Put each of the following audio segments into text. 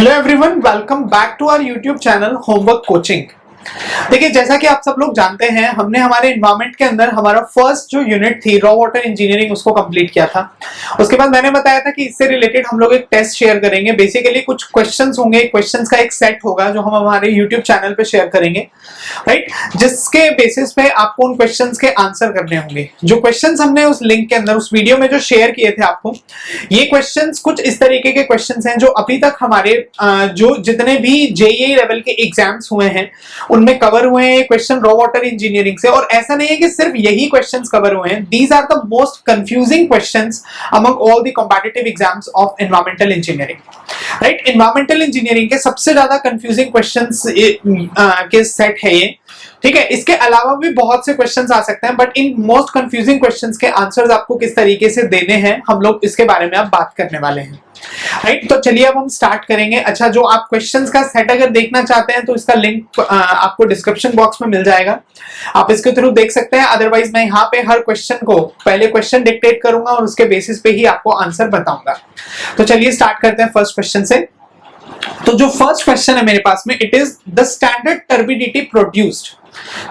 Hello everyone, welcome back to our YouTube channel homework coaching. देखिए, जैसा कि आप सब लोग जानते हैं, हमने हमारे एनवायरनमेंट के अंदर हमारा फर्स्ट जो यूनिट थी रॉ वाटर इंजीनियरिंग उसको कंप्लीट किया था। उसके बाद मैंने बताया था कि इससे रिलेटेड हम लोग एक टेस्ट शेयर करेंगे। बेसिकली कुछ क्वेश्चंस होंगे, क्वेश्चंस का एक सेट होगा जो हम हमारे यूट्यूब चैनल पे शेयर करेंगे, राइट, जिसके बेसिस पे आपको उन क्वेश्चंस के आंसर करने होंगे। जो क्वेश्चंस हमने उस लिंक के अंदर उस वीडियो में जो शेयर किए थे आपको, ये क्वेश्चंस कुछ इस तरीके के क्वेश्चंस हैं जो अभी तक हमारे जो जितने भी जेईई लेवल के एग्जाम्स हुए हैं उनमें कवर हुए हैं क्वेश्चन रॉ वाटर इंजीनियरिंग से। और ऐसा नहीं है कि सिर्फ यही क्वेश्चंस कवर हुए हैं, these are the most confusing questions among all the competitive exams of environmental engineering, right. Environmental engineering के सबसे ज्यादा कंफ्यूजिंग क्वेश्चंस के सेट है ये, ठीक है। इसके अलावा भी बहुत से क्वेश्चंस आ सकते हैं, but in most confusing questions के आंसर्स आपको किस तरीके से देने हैं हम लोग इसके बारे में अब बात करने वाले हैं, राइट। तो चलिए अब हम स्टार्ट करेंगे। अच्छा, जो आप क्वेश्चंस का सेट अगर देखना चाहते हैं तो इसका लिंक आपको डिस्क्रिप्शन बॉक्स में मिल जाएगा, आप इसके थ्रू देख सकते हैं। अदरवाइज मैं यहाँ पे हर क्वेश्चन को पहले क्वेश्चन डिक्टेट करूंगा और उसके बेसिस पे ही आपको आंसर बताऊंगा। तो चलिए स्टार्ट करते हैं फर्स्ट क्वेश्चन से। तो जो फर्स्ट क्वेश्चन है मेरे पास में, it is the standard turbidity produced,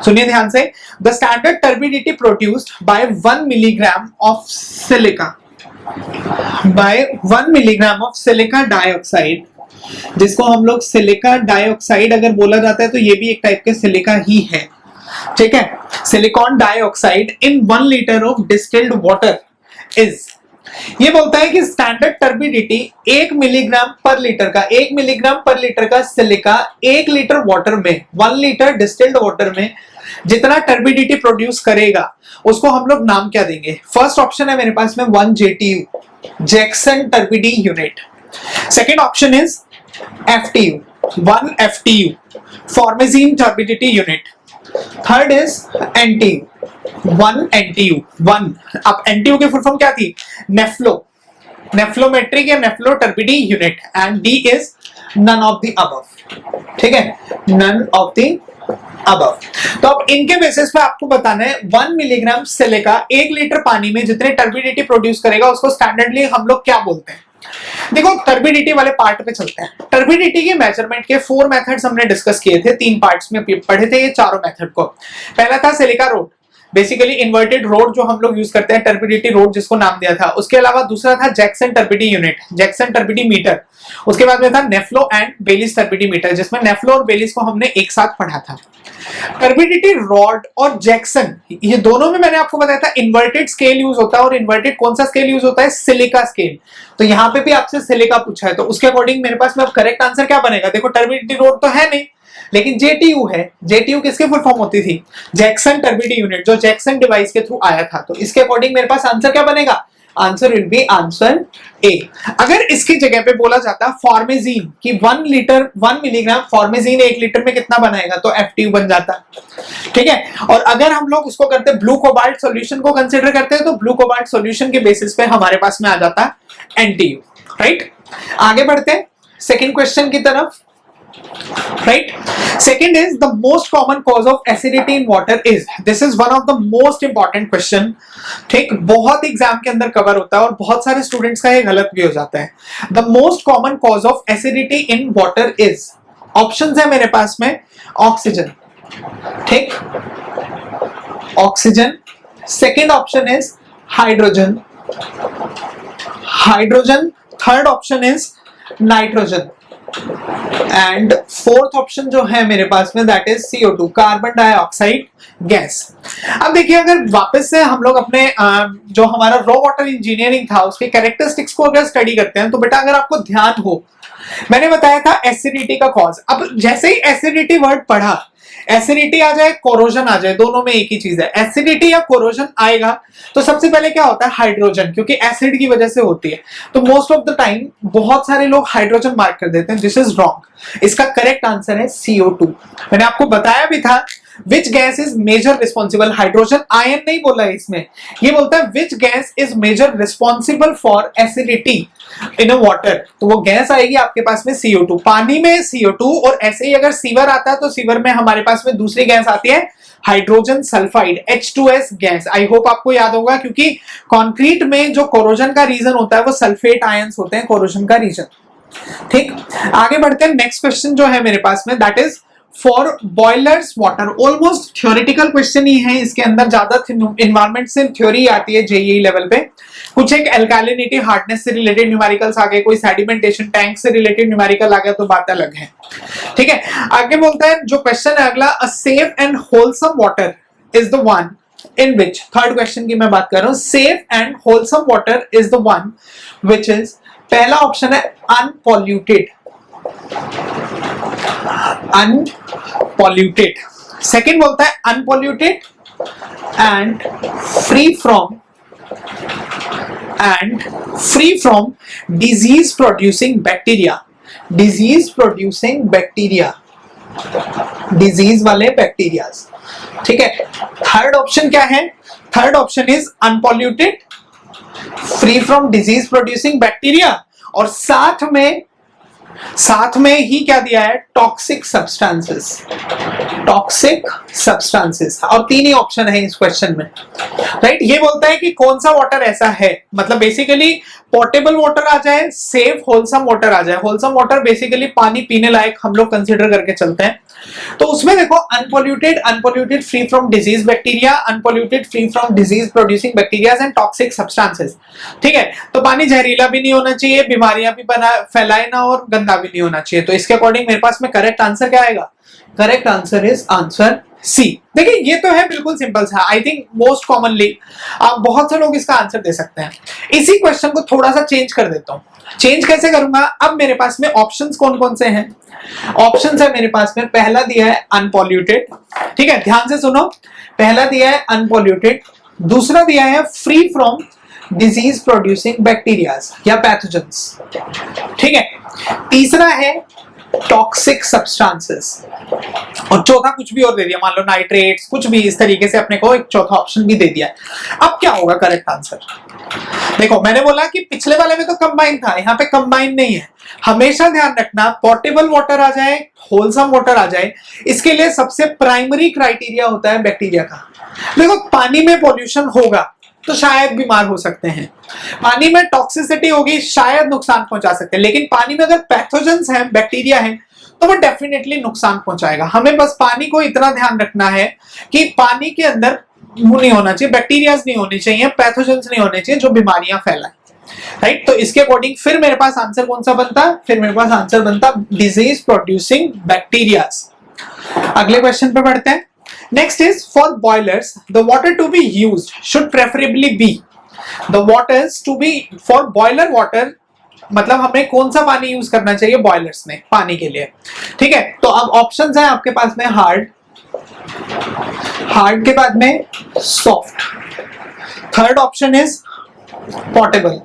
सुनिए ध्यान से, the standard turbidity produced by 1 milligram of silica, by 1 milligram of silica dioxide, जिसको हम लोग सिलिका डाइऑक्साइड अगर बोला जाता है तो ये भी एक टाइप के सिलिका ही है, ठीक है। Silicon dioxide in 1 litre of distilled water is, ये बोलता है कि standard turbidity 1 milligram per litre का, 1 मिलीग्राम पर लीटर का सिलिका 1 लीटर वाटर में, 1 लीटर डिस्टिल्ड वाटर में जितना टर्बिडिटी प्रोड्यूस करेगा उसको हम लोग नाम क्या देंगे। फर्स्ट ऑप्शन है मेरे पास में 1 JTU, Jackson turbidity unit. Second option is FTU, 1 FTU, formazine turbidity unit. Third is NTU, 1 NTU, 1। अब NTU की फुल फॉर्म क्या थी? नेफ्लो, नेफ्लोमेट्रिक या nephelo turbidity unit. And D is none of the above, ठीक है, none of the above. तो अब इनके बेसिस पे आपको बताना है 1 मिलीग्राम सिलिका 1 लीटर पानी में जितने टर्बिडिटी प्रोड्यूस करेगा उसको स्टैंडर्डली हम लोग क्या बोलते हैं। देखो, टर्बिडिटी वाले पार्ट पे चलते हैं। टर्बिडिटी के मेजरमेंट के 4 मेथड्स हमने डिस्कस किए थे, 3 पार्ट्स में पढ़े थे ये चारों मेथड को। पहला था silica road, basically inverted road जो हम लोग यूज करते हैं, टर्बिडिटी रोड जिसको नाम दिया था। उसके अलावा दूसरा था Jackson turbidity unit, Jackson टर्बिडी metre. उसके बाद में था नेफ्लो एंड बेलिस टर्बिडी मीटर, जिसमें नेफ्लो और बेलिस को हमने एक साथ पढ़ा था। टर्बिडिटी रॉड और जैक्सन, ये दोनों में मैंने आपको बताया था इन्वर्टेड स्केल यूज होता है। और इन्वर्टेड कौन सा स्केल यूज होता है? Silica scale. तो यहाँ पे भी आपसे सिलिका पूछा है, तो उसके अकॉर्डिंग मेरे पास में अब करेक्ट आंसर क्या बनेगा? देखो, टर्बिडिटी रोड तो है नहीं, लेकिन JTU है। JTU किसकी फुल फॉर्म होती थी? जैक्सन टर्बिडी यूनिट, जो जैक्सन डिवाइस के थ्रू आया था। तो इसके अकॉर्डिंग मेरे पास आंसर क्या बनेगा? Answer will be answer A। अगर इसकी जगह पे बोला जाता फॉर्मेजीन कि 1 मिलीग्राम फॉर्मेजीन 1 लीटर में कितना बनाएगा, तो FTU बन जाता, ठीक है। और अगर हम लोग उसको करते ब्लू कोबाल्ट सॉल्यूशन को कंसीडर करते हैं तो ब्लू कोबाल्ट सॉल्यूशन के बेसिस पे हमारे पास में आ जाता NTU, राइट। आगे बढ़ते हैं सेकंड क्वेश्चन की तरफ, right? Second is the most common cause of acidity in water is, this is one of the most important question, ठीक, बहुत एग्जाम के अंदर कवर होता है और बहुत सारे स्टूडेंट्स का ये गलत भी हो जाता है। The most common cause of acidity in water is, options है मेरे पास में, ऑक्सीजन, ठीक, oxygen. Second option is hydrogen, hydrogen. Third option is nitrogen and fourth option जो है मेरे पास में that is CO2, carbon dioxide gas. अब देखिए, अगर वापस से हम लोग अपने जो हमारा रॉ वाटर इंजीनियरिंग था उसके कैरेक्टरिस्टिक्स को अगर स्टडी करते हैं तो बेटा अगर आपको ध्यान हो, मैंने बताया था एसिडिटी का कॉज। अब जैसे ही एसिडिटी वर्ड पढ़ा, एसिडिटी आ जाए, कोरोजन आ जाए, दोनों में एक ही चीज है। एसिडिटी या कोरोजन आएगा तो सबसे पहले क्या होता है? हाइड्रोजन, क्योंकि एसिड की वजह से होती है। तो मोस्ट ऑफ द टाइम बहुत सारे लोग हाइड्रोजन मार्क कर देते हैं, दिस इज रॉन्ग। इसका करेक्ट आंसर है CO2। मैंने आपको बताया भी था which gas is major responsible, hydrogen ion नहीं बोला है इसमें, ये बोलता है which gas is major responsible for acidity in a water. तो वो गैस आएगी आपके पास में CO2, पानी में CO2। और ऐसे ही अगर सीवर आता है तो सीवर में हमारे पास में दूसरी गैस आती है hydrogen sulphide, H2S gas. I hope आपको याद होगा, क्योंकि कंक्रीट में जो कोरोजन का रीजन होता है वो सल्फेट आयंस होते हैं कोरोजन का रीजन, ठीक, आगे बढ़ते हैं। नेक्स्ट क्वेश्चन जो है मेरे पास में, that is for boilers water. Almost theoretical question ही है, इसके अंदर ज्यादा इन्वायरमेंट से थ्योरी आती है जेईई लेवल पे। कुछ एक एल्कालिनिटी हार्डनेस से रिलेटेड न्यूमेरिकल्स आ गए, कोई सेडिमेंटेशन टैंक से रिलेटेड न्यूमेरिकल आ गया तो बात अलग है। ठीक है, आगे बोलता है जो क्वेश्चन है अगला, a safe and wholesome water is the one in which, third question की मैं बात कर रहा हूं, safe and wholesome water is the one which is, पहला ऑप्शन है अनपॉल्यूटेड, अनपॉल्यूटेड। सेकेंड बोलता है unpolluted and free from disease producing bacteria, disease producing bacteria, disease वाले बैक्टीरियाज। ठीक है, थर्ड ऑप्शन क्या है? Third option is unpolluted, free from disease producing bacteria, और साथ में ही क्या दिया है, टॉक्सिक सब्सटेंसेस, टॉक्सिक सब्सटेंसेस। और तीन ही ऑप्शन है इस क्वेश्चन में, राइट। ये बोलता है कि कौन सा वाटर ऐसा है, मतलब बेसिकली पोर्टेबल वाटर आ जाए, सेफ होलसम वाटर आ जाए। होलसम वाटर बेसिकली पानी पीने लायक हम लोग कंसीडर करके चलते हैं, तो उसमें देखो unpolluted, unpolluted free from disease bacteria, unpolluted free from disease producing bacteria and toxic substances. ठीक है, तो पानी जहरीला भी नहीं होना चाहिए, बीमारियां भी फैलाए ना, और गंदा भी नहीं होना चाहिए। तो इसके अकॉर्डिंग मेरे पास में करेक्ट आंसर क्या आएगा? Correct answer is answer C. देखिए ये तो है बिल्कुल सिंपल सा, आई थिंक मोस्ट कॉमनली आप बहुत से लोग इसका आंसर दे सकते हैं। इसी क्वेश्चन को थोड़ा सा चेंज कर देता हूं। चेंज कैसे करूंगा? अब मेरे पास में ऑप्शंस कौन कौन से हैं? ऑप्शंस है मेरे पास में, पहला दिया है अनपॉल्यूटेड, ठीक है, ध्यान से सुनो, पहला दिया है अनपॉल्यूटेड, दूसरा दिया है free from disease producing bacterias या पैथोजेंस, ठीक है, तीसरा है टॉक्सिक सब्सटेंसेस, और चौथा कुछ भी और दे दिया, मान लो नाइट्रेट्स, कुछ भी इस तरीके से अपने को एक चौथा ऑप्शन भी दे दिया है। अब क्या होगा करेक्ट आंसर? देखो मैंने बोला कि पिछले वाले में तो कंबाइन था, यहाँ पे कंबाइन नहीं है। हमेशा ध्यान रखना, पोर्टेबल वाटर आ जाए, होलसम वाटर आ जाए, इसके लिए सबसे प्राइमरी क्राइटेरिया होता है बैक्टीरिया का। देखो पानी में पॉल्यूशन होगा तो शायद बीमार हो सकते हैं, पानी में टॉक्सिसिटी होगी शायद नुकसान पहुंचा सकते हैं, लेकिन पानी में अगर पैथोजेंस हैं, बैक्टीरिया हैं, तो वो डेफिनेटली नुकसान पहुंचाएगा। हमें बस पानी को इतना ध्यान रखना है कि पानी के अंदर वो नहीं होना चाहिए, बैक्टीरियाज नहीं होने चाहिए, पैथोजेंस नहीं होने चाहिए जो बीमारियां फैलाएं, राइट। तो इसके अकॉर्डिंग फिर मेरे पास आंसर कौन सा बनता? फिर मेरे पास आंसर बनता डिजीज प्रोड्यूसिंग बैक्टीरियाज। अगले क्वेश्चन पे बढ़ते हैं। Next is for boilers, the water to be used should preferably be, the waters to be for boiler water, मतलब हमें कौन सा पानी यूज करना चाहिए बॉयलर्स में पानी के लिए, ठीक है। तो अब ऑप्शंस हैं आपके पास में, हार्ड के बाद में soft, third option is portable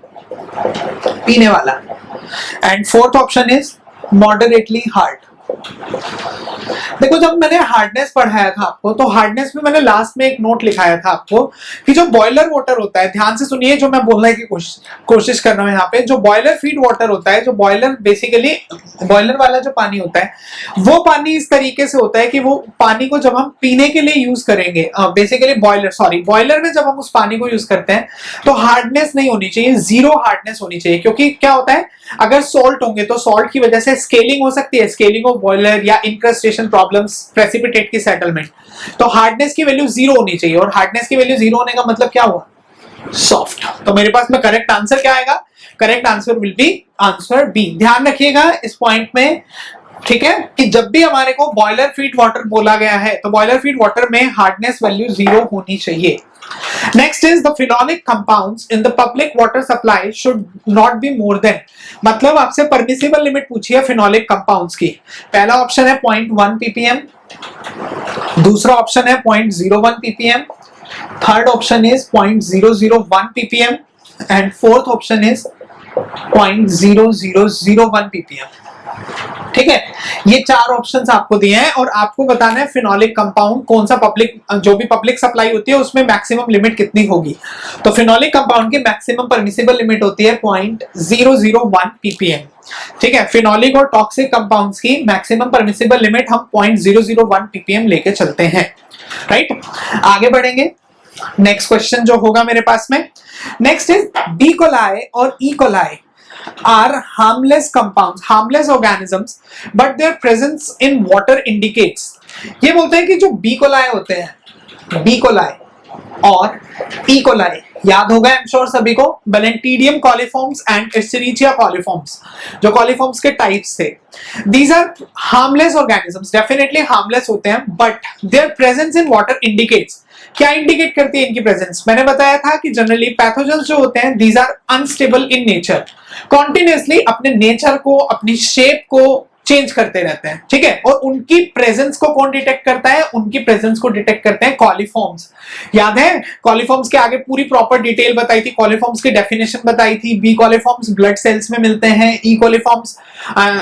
पीने वाला, and fourth option is moderately hard. देखो जब मैंने हार्डनेस पढ़ाया था आपको, तो हार्डनेस में मैंने लास्ट में एक नोट लिखाया था आपको कि जो बॉयलर वाटर होता है, ध्यान से सुनिए जो मैं बोलने की कोशिश कर रहा हूं यहाँ पे, जो बॉयलर फीड वाटर होता है, जो बॉयलर बेसिकली बॉयलर वाला जो पानी होता है, वो पानी इस तरीके से होता है कि वो पानी को जब हम पीने के लिए यूज करेंगे, बेसिकली बॉयलर में जब हम उस पानी को यूज करते हैं तो हार्डनेस नहीं होनी चाहिए, जीरो हार्डनेस होनी चाहिए। क्योंकि क्या होता है, अगर सॉल्ट होंगे तो सॉल्ट की वजह से स्केलिंग हो सकती है, स्केलिंग ऑफ बॉयलर या इंक्रस्टेशन प्रॉब्लम्स, प्रेसिपिटेट की सेटलमेंट। तो हार्डनेस की वैल्यू जीरो होनी चाहिए, और हार्डनेस की वैल्यू जीरो होने का मतलब क्या हुआ? सॉफ्ट। तो मेरे पास में करेक्ट आंसर क्या आएगा? Correct answer will be answer B. ध्यान रखिएगा इस पॉइंट में, ठीक है, कि जब भी हमारे को बॉयलर फीड वाटर बोला गया है तो बॉयलर फीड वाटर में हार्डनेस वैल्यू जीरो होनी चाहिए। Next is the phenolic compounds in the public water supply should not be more than, मतलब आपसे परमिसिबल लिमिट पूछी है फिनोलिक कंपाउंड्स की। पहला ऑप्शन है 0.1 ppm, दूसरा ऑप्शन है 0.01 ppm, third option is 0.001 ppm and fourth option is 0.0001 ppm। ठीक है, ये चार ऑप्शंस आपको दिए हैं और आपको बताना है फिनोलिक कंपाउंड कौन सा पब्लिक, जो भी पब्लिक सप्लाई होती है उसमें मैक्सिमम लिमिट कितनी होगी। तो फिनोलिक कंपाउंड की मैक्सिमम परमिसिबल लिमिट होती है 0.001 ppm। ठीक है, फिनोलिक और टॉक्सिक कंपाउंड्स की मैक्सिमम परमिसिबल लिमिट हम 0.001 ppm लेके चलते हैं, राइट। आगे बढ़ेंगे, नेक्स्ट क्वेश्चन जो होगा मेरे पास में, नेक्स्ट इज डी कोलाई और E coli. are harmless compounds, harmless organisms, but their presence in water indicates. ये बोलते हैं कि जो बी कोलाई होते हैं, बी कोलाई और ई कोलाई, याद होगा आई एम श्योर सभी को, बेलेंटीडियम कॉलीफॉर्म्स एंड एस्चेरिचिया कॉलीफॉर्म्स, जो कॉलीफॉर्म्स के टाइप्स थे, these are harmless organisms, definitely harmless होते हैं, but their presence in water indicates, क्या इंडिकेट करती है इनकी प्रेजेंस? मैंने बताया था कि जनरली पैथोजेंस जो होते हैं these are unstable in nature, continuously अपने नेचर को, अपनी शेप को चेंज करते रहते हैं, ठीक है, और उनकी प्रेजेंस को कौन डिटेक्ट करता है? उनकी प्रेजेंस को डिटेक्ट करते हैं कॉलीफॉर्म्स। याद है कॉलीफॉर्म्स के आगे पूरी प्रॉपर डिटेल बताई थी, कॉलीफॉर्म्स की डेफिनेशन बताई थी। बी कॉलीफॉर्म्स ब्लड सेल्स में मिलते हैं, ई कॉलीफॉर्म्स,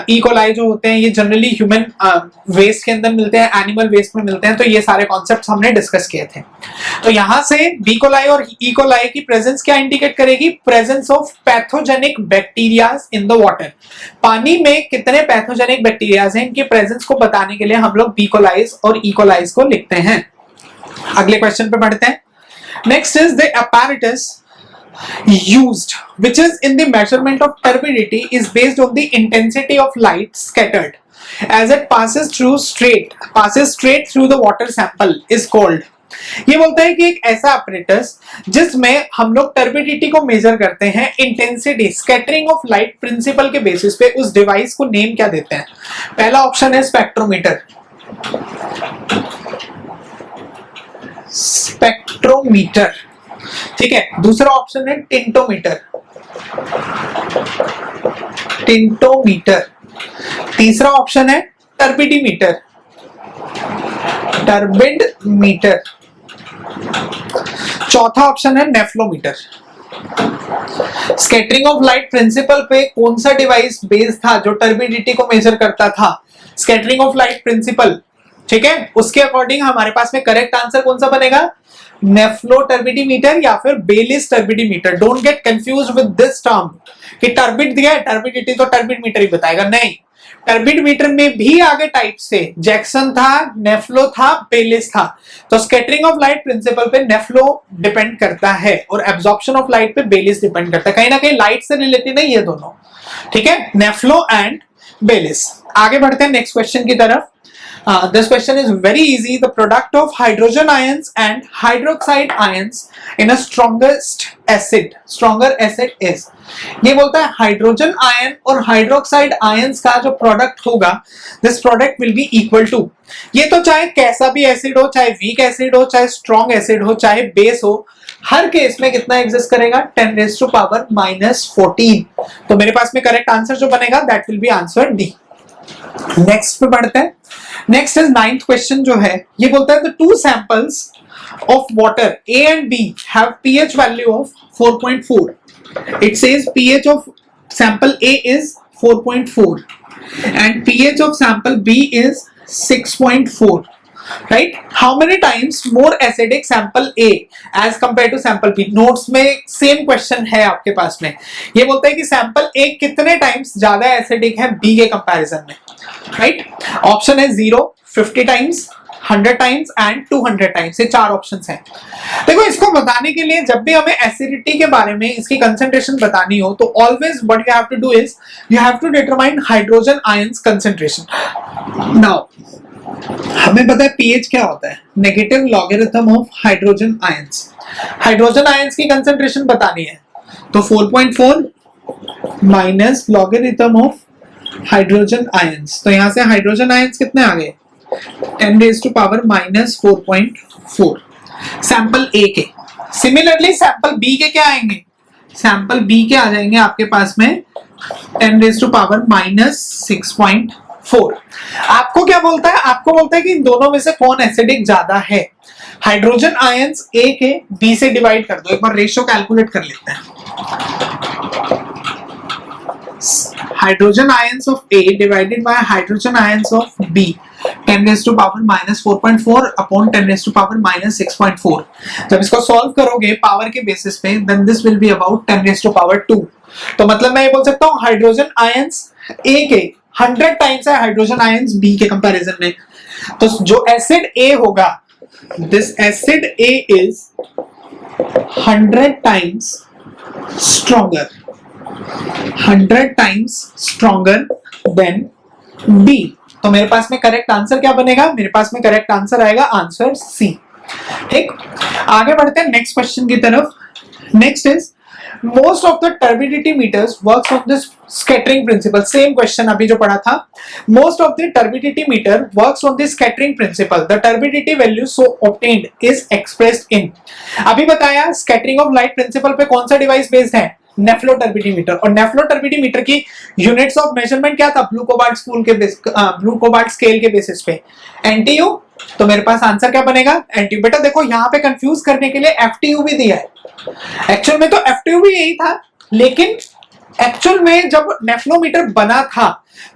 ई कोलाई जो होते हैं ये जनरली ह्यूमन वेस्ट के अंदर मिलते हैं, एनिमल वेस्ट में मिलते हैं। तो ये सारे कॉन्सेप्ट्स हमने डिस्कस किए थे। तो यहां से बी कोलाई और ई कोलाई की प्रेजेंस क्या इंडिकेट करेगी? Presence of pathogenic bacteria in the water. पानी में कितने पैथोजेनिक बैक्टीरियाज हैं, इनकी प्रेजेंस को बताने के लिए हम लोग बी कोलाइज और ई कोलाइज को लिखते हैं। अगले क्वेश्चन पे बढ़ते हैं। Next is the apparatus used which is in the measurement of turbidity is based on the intensity of light scattered as it passes straight through the water sample is called। ये बोलता है कि एक ऐसा apparatus जिसमें हम लोग turbidity को मेजर करते हैं intensity scattering of light principle के बेसिस पे, उस डिवाइस को नेम क्या देते हैं? पहला ऑप्शन है स्पेक्ट्रोमीटर, स्पेक्ट्रोमीटर, ठीक है। दूसरा ऑप्शन है टिंटोमीटर, टिंटोमीटर। तीसरा ऑप्शन है टर्बिडीमीटर, टर्बिड मीटर। चौथा ऑप्शन है नेफ्लोमीटर। स्कैटरिंग ऑफ लाइट प्रिंसिपल पे कौन सा डिवाइस बेस्ड था जो टर्बिडिटी को मेजर करता था? स्कैटरिंग ऑफ लाइट प्रिंसिपल, ठीक है। उसके अकॉर्डिंग हमारे पास में करेक्ट आंसर कौन सा बनेगा? नेफ्लो टर्बिडीमीटर या फिर Baylis turbidimeter. Don't get confuse with this term कि टर्बिड दिया है, टर्बिडिटी तो टर्बिड मीटर ही बताएगा, नहीं। टर्बिड मीटर में भी आगे टाइप से जैक्सन था, नेफ्लो था, बेलिस था। तो स्कैटरिंग ऑफ लाइट प्रिंसिपल पे नेफ्लो डिपेंड करता है और एब्जॉर्प्शन ऑफ लाइट पे बेलिस डिपेंड करता है। कहीं ना कहीं लाइट से रिलेटेड है ये दोनों, ठीक है, नेफ्लो एंड बेलिस। आगे बढ़ते हैं नेक्स्ट क्वेश्चन की तरफ। This question is very easy. The product of hydrogen ions and hydroxide ions in a stronger acid is। ये बोलता है हाइड्रोजन आयन और हाइड्रोक्साइड आयंस का जो प्रोडक्ट होगा, this product will be equal to, ये तो चाहे कैसा भी एसिड हो, चाहे वीक एसिड हो, चाहे स्ट्रॉन्ग एसिड हो, चाहे बेस हो, हर केस में कितना एग्जिस्ट करेगा? 10⁻⁻14। तो मेरे पास में करेक्ट आंसर जो बनेगा that will be answer D. Next पे बढ़ते हैं। नेक्स्ट इज 9th क्वेश्चन जो है, ये बोलता है the two samples of water A and B have pH value of 4.4. It says pH of sample A is 4.4 and pH of sample B is 6.4. Right? How many times more acidic sample A as compared to sample B? Notes में same question है आपके पास में। ये बोलता है कि sample A कितने टाइम्स ज्यादा एसिडिक है B के कंपैरिजन में, राइट? ऑप्शन है 0, 50 टाइम्स, 100 टाइम्स एंड 200 टाइम्स। ये चार ऑप्शंस हैं। देखो, इसको बताने के लिए जब भी हमें एसिडिटी के बारे में इसकी कंसंट्रेशन बतानी हो तो always what you have to do is you have to determine hydrogen ions concentration. Now हमें पता है पीएच क्या होता है, negative logarithm of hydrogen ions. Hydrogen ions की कंसंट्रेशन बतानी है तो 4.4 minus logarithm of hydrogen ions. तो यहां से हाइड्रोजन आयंस कितने आ गए? 10⁻⁻4.4 सैंपल ए के। सिमिलरली सैंपल बी के क्या आएंगे? सैंपल बी के आ जाएंगे आपके पास में 10⁻⁻6.4। आपको क्या बोलता है? आपको बोलता है कि इन दोनों में से कौन एसिडिक ज्यादा है। हाइड्रोजन आयंस ए के बी से डिवाइड कर दो। एक बार रेशियो कैलकुलेट कर लेते हैं। Hydrogen ions of A divided by hydrogen ions of B 10⁻⁻4.4 upon 10⁻⁻6.4। जब इसको सॉल्व करोगे पावर के बेसिस पे then this will be about 10⁻²। तो मतलब मैं ये बोल सकता हूँ हाइड्रोजन आयंस ए के 100 टाइम्स है हाइड्रोजन आयंस बी के कंपैरिजन में। तो जो एसिड ए होगा, this acid A is 100 times stronger. 100 times stronger than B. तो मेरे पास में करेक्ट आंसर क्या बनेगा? मेरे पास में करेक्ट आंसर आएगा आंसर सी। ठीक, आगे बढ़ते हैं नेक्स्ट क्वेश्चन की तरफ। Next is most of the turbidity meters works on this scattering principle. Same question अभी जो पढ़ा था। most of the turbidity meter works on the scattering principle. The turbidity value so obtained is expressed in। अभी बताया scattering of light principle पे कौन सा device based है? नेफ्लो टर्बिडीमीटर। और नेफ्लो टर्बिडीमीटर की यूनिट्स ऑफ मेजरमेंट क्या था? ब्लू कोबाल्ट स्केल के बेसिस पे एनटीयू। तो मेरे पास आंसर क्या बनेगा? एनटीयू। बेटा देखो यहाँ पे कंफ्यूज करने के लिए एफटीयू भी दिया है। एक्चुअल में तो एफटीयू भी यही था, लेकिन एक्चुअल में जब नेफ्लोमीटर बना था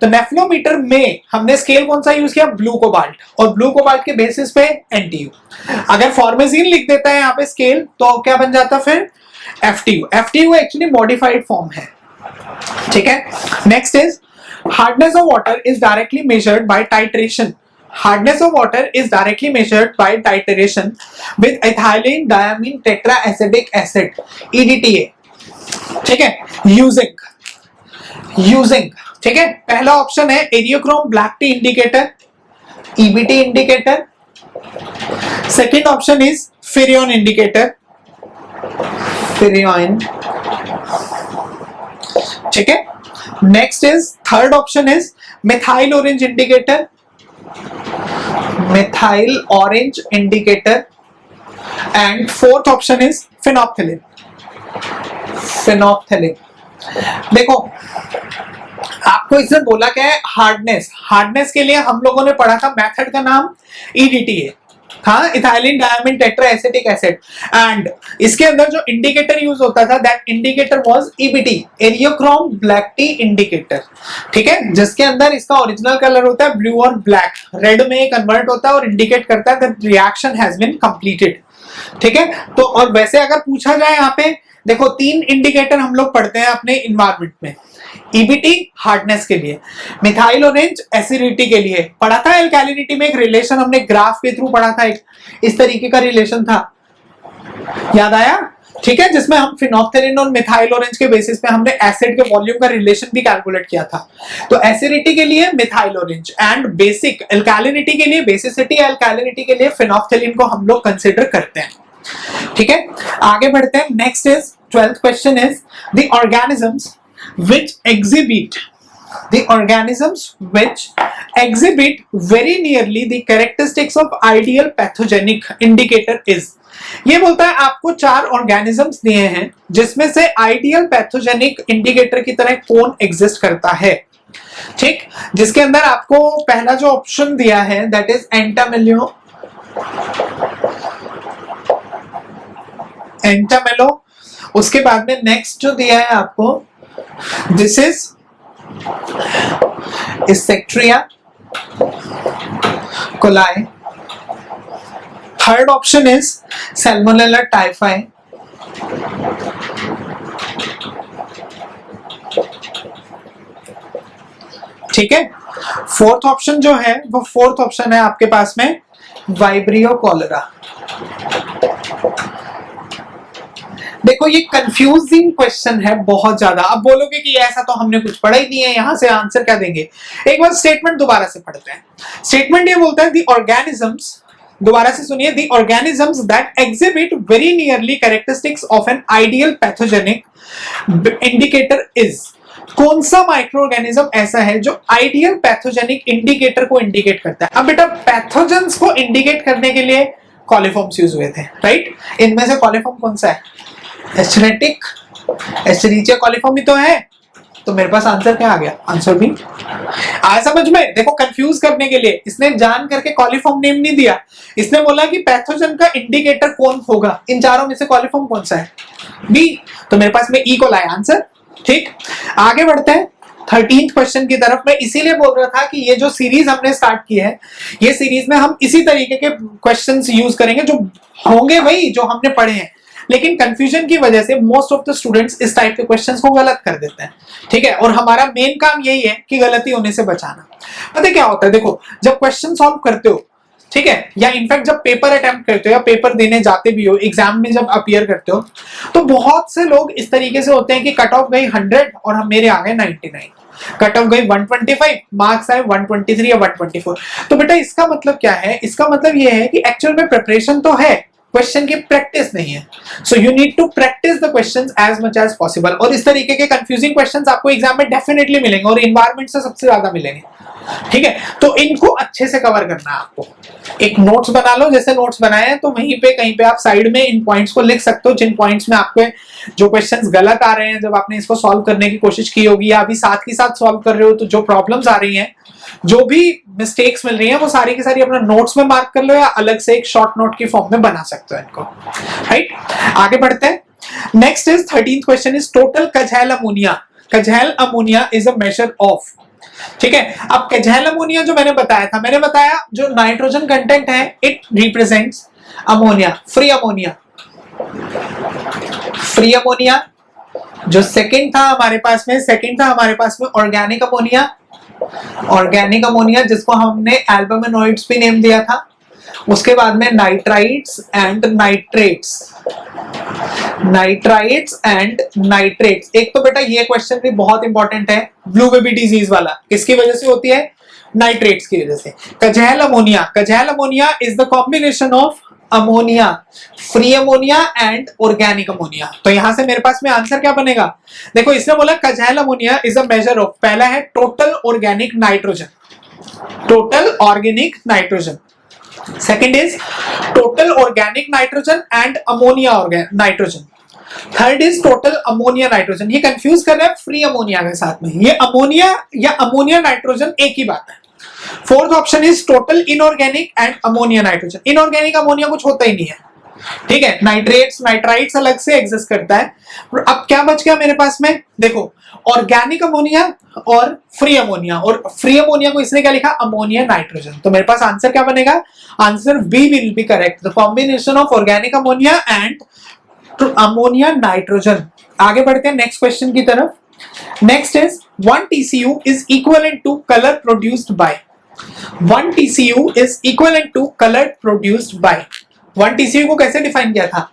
तो नेफ्लोमीटर में हमने स्केल कौन सा यूज किया? Blue cobalt. और ब्लू कोबाल्ट के बेसिस पे एनटीयू। अगर फॉर्मेजीन लिख देता है यहाँ पे स्केल तो क्या बन जाता फिर? FTU. FTU actually modified form है। ठीक है, next is hardness of water is directly measured by titration. Hardness of water is directly measured by titration with ethylene diamine tetraacetic acid (EDTA). ठीक है, using ठीक है। पहला ऑप्शन है eriochrome black T indicator, EBT indicator. Second option is ferroin indicator, ferroin. ठीक है, next is third option is methyl orange indicator, methyl orange indicator, and fourth option is phenolphthalein। देखो आपको इसने बोला क्या है? हार्डनेस के लिए हम लोगों ने पढ़ा था मेथड का नाम EDTA, हाँ, ethylene diamine tetra acetic acid. And इसके अंदर जो इंडिकेटर यूज होता था that indicator was EBT, eriochrome black T indicator. ठीक है, जिसके अंदर इसका ओरिजिनल कलर होता है ब्लू और ब्लैक, रेड में कन्वर्ट होता है और इंडिकेट करता है that reaction has been completed. ठीक है, तो और वैसे अगर पूछा जाए यहाँ पे देखो 3 इंडिकेटर हम लोग पढ़ते हैं अपने इन्वायरमेंट में। EBT हार्डनेस के लिए, मिथाइल ऑरेंज एसिडिटी के लिए पढ़ा था, एल्कालिनिटी में एक रिलेशन हमने ग्राफ के थ्रू पढ़ा था, एक इस तरीके का रिलेशन था, याद आया? ठीक है, जिसमें हम फिनोल्फ्थालीन और मिथाइल ऑरेंज के बेसिस पे हमने एसिड के वॉल्यूम का रिलेशन भी कैलकुलेट किया था। तो एसिडिटी के लिए मिथाइल ऑरेंज एंड बेसिक एल्कालिनिटी के लिए, बेसिसिटी एल्कालिनिटी के लिए फिनोल्फ्थालीन को हम लोग कंसीडर करते हैं। ठीक है, आगे बढ़ते हैं। Next is 12th question is the organisms which exhibit very nearly the characteristics of ideal pathogenic indicator is। ये बोलता है आपको 4 ऑर्गेनिजम्स दिए हैं जिसमें से आइडियल पैथोजेनिक इंडिकेटर की तरह कौन एग्जिस्ट करता है। ठीक, जिसके अंदर आपको पहला जो ऑप्शन दिया है दैट इज एंटामेलो। उसके बाद में नेक्स्ट जो दिया है आपको this is Escherichia coli. Third option is Salmonella typhi. ठीक है, फोर्थ ऑप्शन जो है वो फोर्थ ऑप्शन है आपके पास में वाइब्रियो कॉलेरा। देखो ये कंफ्यूजिंग क्वेश्चन है बहुत ज्यादा। अब बोलोगे कि ऐसा तो हमने कुछ पढ़ा ही नहीं है, यहां से आंसर क्या देंगे? एक बार स्टेटमेंट दोबारा से पढ़ते हैं। स्टेटमेंट ये बोलता है द ऑर्गेनिजम्स, दोबारा से सुनिए, the organisms that exhibit very nearly characteristics of an ideal pathogenic indicator is. कौन सा माइक्रो ऑर्गेनिज्म ऐसा है जो आइडियल पैथोजेनिक इंडिकेटर को इंडिकेट करता है? अब बेटा पैथोजेंस को इंडिकेट करने के लिए कॉलिफॉर्म्स यूज हुए थे, राइट? इनमें से कॉलिफॉर्म कौन सा है? एस्चेरेटिक, एस्चेरिचिया कॉलिफॉर्म ही तो है। तो मेरे पास आंसर क्या आ गया? आंसर भी आया समझ में? देखो कंफ्यूज करने के लिए इसने जान करके कॉलिफॉर्म नेम नहीं दिया, इसने बोला कि पैथोजन का इंडिकेटर कौन होगा, इन चारों में से कॉलिफॉर्म कौन सा है? बी। तो मेरे पास में ई को लाया आंसर। ठीक, आगे बढ़ते हैं 13th क्वेश्चन की तरफ। मैं इसीलिए बोल रहा था कि ये जो सीरीज हमने स्टार्ट की है, ये सीरीज में हम इसी तरीके के क्वेश्चंस यूज करेंगे जो होंगे वही जो हमने पढ़े हैं, लेकिन कंफ्यूजन की वजह से मोस्ट ऑफ द स्टूडेंट्स इस टाइप के क्वेश्चंस को गलत कर देते हैं। ठीक है, और हमारा मेन काम यही है कि गलती होने से बचाना। पता क्या होता है, देखो जब क्वेश्चन सॉल्व करते हो ठीक है, या इनफैक्ट जब पेपर अटेम्प्ट करते हो या पेपर देने जाते भी हो, एग्जाम में जब अपीयर करते हो, तो बहुत से लोग इस तरीके से होते हैं कि कट ऑफ गई 100 और हम मेरे आ गए 99, कट ऑफ गई 125, मार्क्स आए 123 या 124। तो बेटा इसका मतलब क्या है, इसका मतलब ये है कि एक्चुअल में प्रिपरेशन तो है, क्वेश्चन की प्रैक्टिस नहीं है। So you need to practise the questions as much as possible. और इस तरीके के कंफ्यूजिंग क्वेश्चंस आपको एग्जाम में डेफिनेटली मिलेंगे और एनवायरनमेंट से सबसे ज्यादा मिलेंगे, ठीक है। तो इनको अच्छे से कवर करना है आपको। एक नोट्स बना लो, जैसे नोट्स बनाए हैं तो वहीं पे कहीं पे आप साइड में इन पॉइंट्स को लिख सकते हो, जिन पॉइंट्स में आपके जो क्वेश्चंस गलत आ रहे हैं जब आपने इसको सॉल्व करने की कोशिश की होगी, या अभी साथ ही साथ सॉल्व कर रहे हो तो जो प्रॉब्लम्स आ रही हैं, जो भी मिस्टेक्स मिल रही हैं, वो सारी की सारी अपना नोट्स में मार्क कर लो या अलग से एक शॉर्ट नोट की फॉर्म में बना सकते हो इनको, राइट। आगे बढ़ते हैं। Next is 13th question is total Kjeldahl ammonia. Kjeldahl ammonia is a measure of, ठीक है। अब कजैल अमोनिया जो मैंने बताया जो नाइट्रोजन कंटेंट है it represents ammonia, free ammonia. Free ammonia जो सेकंड था हमारे पास में ऑर्गेनिक अमोनिया। ऑर्गेनिक अमोनिया जिसको हमने एल्बुमिनॉइड्स भी नेम दिया था। उसके बाद में nitrites and nitrates. Nitrites and nitrates. एक तो बेटा ये क्वेश्चन भी बहुत इंपॉर्टेंट है, ब्लू बेबी डिजीज वाला, किसकी वजह से होती है? नाइट्रेट्स की वजह से। Kjeldahl ammonia is the combination of ammonia, free ammonia and organic ammonia. तो यहां से मेरे पास में आंसर क्या बनेगा? देखो इसने बोला Kjeldahl ammonia is a measure of, पहला है total organic nitrogen, total organic nitrogen. Second is total organic nitrogen and ammonia nitrogen. Third is total ammonia nitrogen. ये कंफ्यूज कर रहा है फ्री अमोनिया के साथ में, ये अमोनिया या अमोनिया नाइट्रोजन एक ही बात है। Fourth option is total inorganic and ammonia nitrogen. Inorganic ammonia कुछ होता ही नहीं है, ठीक है। नाइट्रेट्स नाइट्राइट्स अलग से एग्जिस्ट करता है। अब क्या बच गया मेरे पास में? देखो ऑर्गेनिक अमोनिया और फ्री अमोनिया, और फ्री अमोनिया को इसने क्या लिखा? Ammonia nitrogen. तो मेरे पास आंसर क्या बनेगा? Answer B will be correct, the combination of organic ammonia and ammonia nitrogen. आगे बढ़ते हैं नेक्स्ट क्वेश्चन की तरफ। Next is 1 TCU is equivalent to color produced by। 1 TCU is equivalent to color produced by। 1 TCU को कैसे define किया था?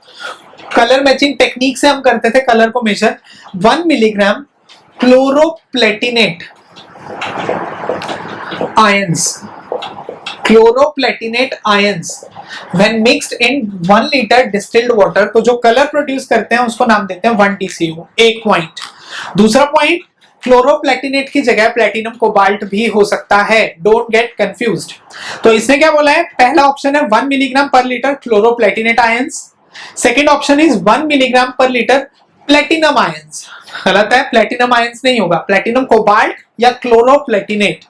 Colour matching technique से हम करते थे कलर को measure. 1 milligram chloroplatinate ions, chloroplatinate ions when mixed in 1 litre distilled water, तो जो कलर प्रोड्यूस करते हैं उसको नाम देते हैं 1 TCU। एक पॉइंट। दूसरा पॉइंट, क्लोरोप्लेटिनेट की जगह प्लेटिनम कोबाल्ट भी हो सकता है, डोंट गेट कंफ्यूज्ड। तो इसने क्या बोला है? पहला ऑप्शन है 1 milligram per litre chloroplatinate ions. Second option is 1 milligram per litre platinum ions. गलत है, प्लेटिनम आयंस नहीं होगा, प्लेटिनम कोबाल्ट या chloroplatinate.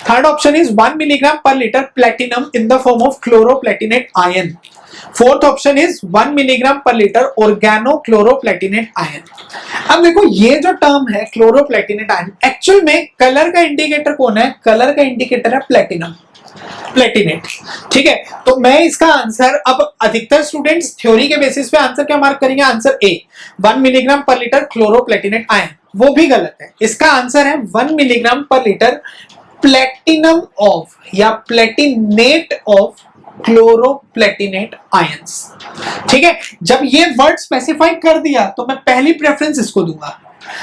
Third option is 1 milligram per litre platinum in the form of chloroplatinate ion. Fourth option is 1 milligram per litre organo chloroplatinate ion. अब देखो ये जो term है क्लोरोप्लेटिनेट आयन, एक्चुअल में colour का इंडिकेटर कौन है? कलर का इंडिकेटर है प्लेटिनम, प्लेटिनेट, ठीक है। तो मैं इसका आंसर, अब अधिकतर स्टूडेंट्स थ्योरी के बेसिस पे आंसर क्या मार्क करेंगे? Answer A, 1 milligram per litre क्लोरोप्लेटिनेट ion. वो भी गलत है, इसका आंसर है 1 milligram per litre platinum of या प्लेटिनेट ऑफ क्लोरोप्लेटिनेट आयंस, ठीक है। जब ये वर्ड स्पेसिफाई कर दिया तो मैं पहली प्रेफरेंस इसको दूंगा।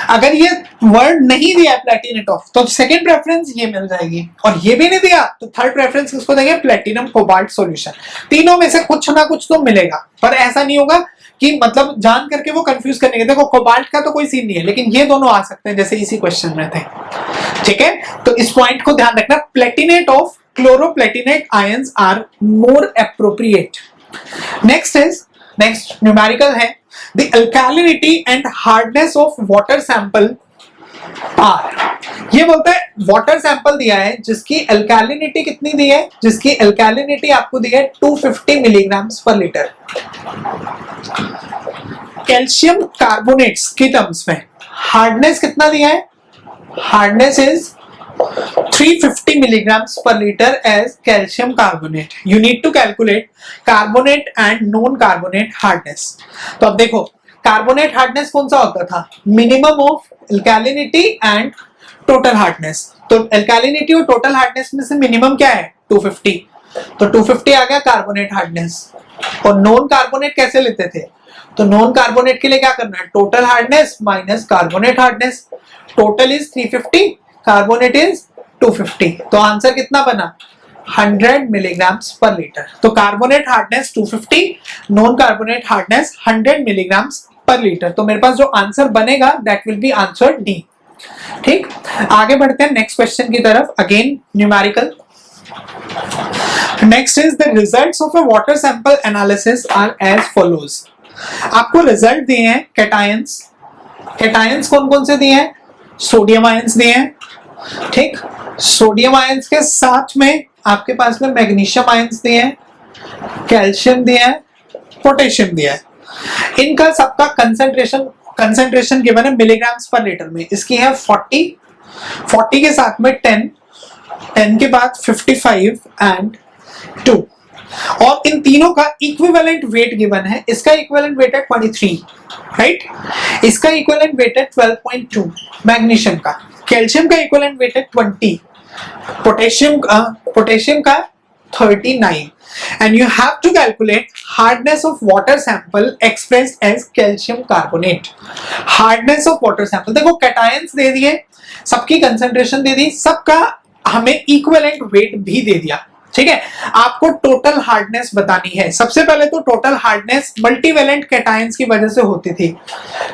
अगर ये वर्ड नहीं दिया प्लेटिनेट ऑफ तो सेकंड प्रेफरेंस ये मिल जाएगी, और ये भी नहीं दिया तो थर्ड प्रेफरेंस किसको देंगे? Platinum cobalt solution. तीनों में से कुछ ना कुछ तो मिलेगा, पर ऐसा नहीं होगा कि मतलब जान करके वो कंफ्यूज करने के। देखो कोबाल्ट का तो कोई सीन नहीं है, लेकिन ये दोनों आ सकते हैं जैसे इसी क्वेश्चन में थे, ठीक है। तो इस पॉइंट को ध्यान रखना, platinate of chloroplatinate ions are more appropriate. Next numerical है, the alkalinity and hardness of water sample are. ये बोलता है वाटर सैंपल दिया है जिसकी अल्कैलिनिटी कितनी दी है? जिसकी अल्कैलिनिटी आपको दी है 250 milligram per litre. Calcium carbonates की टर्म्स में हार्डनेस कितना दिया है? Hardness is 350 milligrams per liter as calcium carbonate. You need to calculate carbonate and non-carbonate hardness. तो अब देखो कार्बोनेट हार्डनेस कौन सा होता था? Minimum of alkalinity and total hardness. तो अल्कैलिनिटी और टोटल हार्डनेस में से मिनिमम क्या है? 250। तो 250 आ गया कार्बोनेट हार्डनेस। और नॉन कार्बोनेट कैसे लेते थे? तो नॉन कार्बोनेट के लिए क्या करना है? Total hardness minus carbonate hardness. Total is 350, carbonate is 250। तो आंसर कितना बना? 100 मिलीग्राम्स पर लीटर। तो carbonate hardness 250, non carbonate hardness 100 milligrams per litre. तो मेरे पास जो आंसर बनेगा that will be answer D. ठीक, आगे बढ़ते हैं नेक्स्ट क्वेश्चन की तरफ। Again numerical. Next is the results of a water sample analysis are as follows. आपको रिजल्ट दिए हैं कैटायंस। कैटायंस कौन कौन से दिए हैं? सोडियम आयंस दिए हैं। ठीक, सोडियम आयंस के साथ में आपके पास में मैग्नीशियम आयंस दिए हैं, कैल्शियम दिया है, पोटेशियम दिया है। इनका सबका कंसंट्रेशन गिवन है मिलीग्राम्स पर लीटर में। इसकी है 40 के साथ में 10 के बाद 55 एंड 2। और इन तीनों का इक्विवेलेंट वेट गिवन है। इसका इक्विवेलेंट वेट है 23, राइट। इसका इक्विवेलेंट वेट है 12.2 मैग्नीशियम का। कैल्शियम का इक्विवेलेंट वेट है 20, पोटेशियम का 39। and you have to calculate hardness of water sample expressed as calcium carbonate। hardness of water sample, देखो कैटायंस दे दिए, सबकी कंसंट्रेशन दे दी, सबका हमें इक्विवेलेंट वेट भी दे दिया। ठीक है, आपको टोटल हार्डनेस बतानी है। सबसे पहले तो टोटल हार्डनेस मल्टीवेलेंट कैटायंस की वजह से होती थी।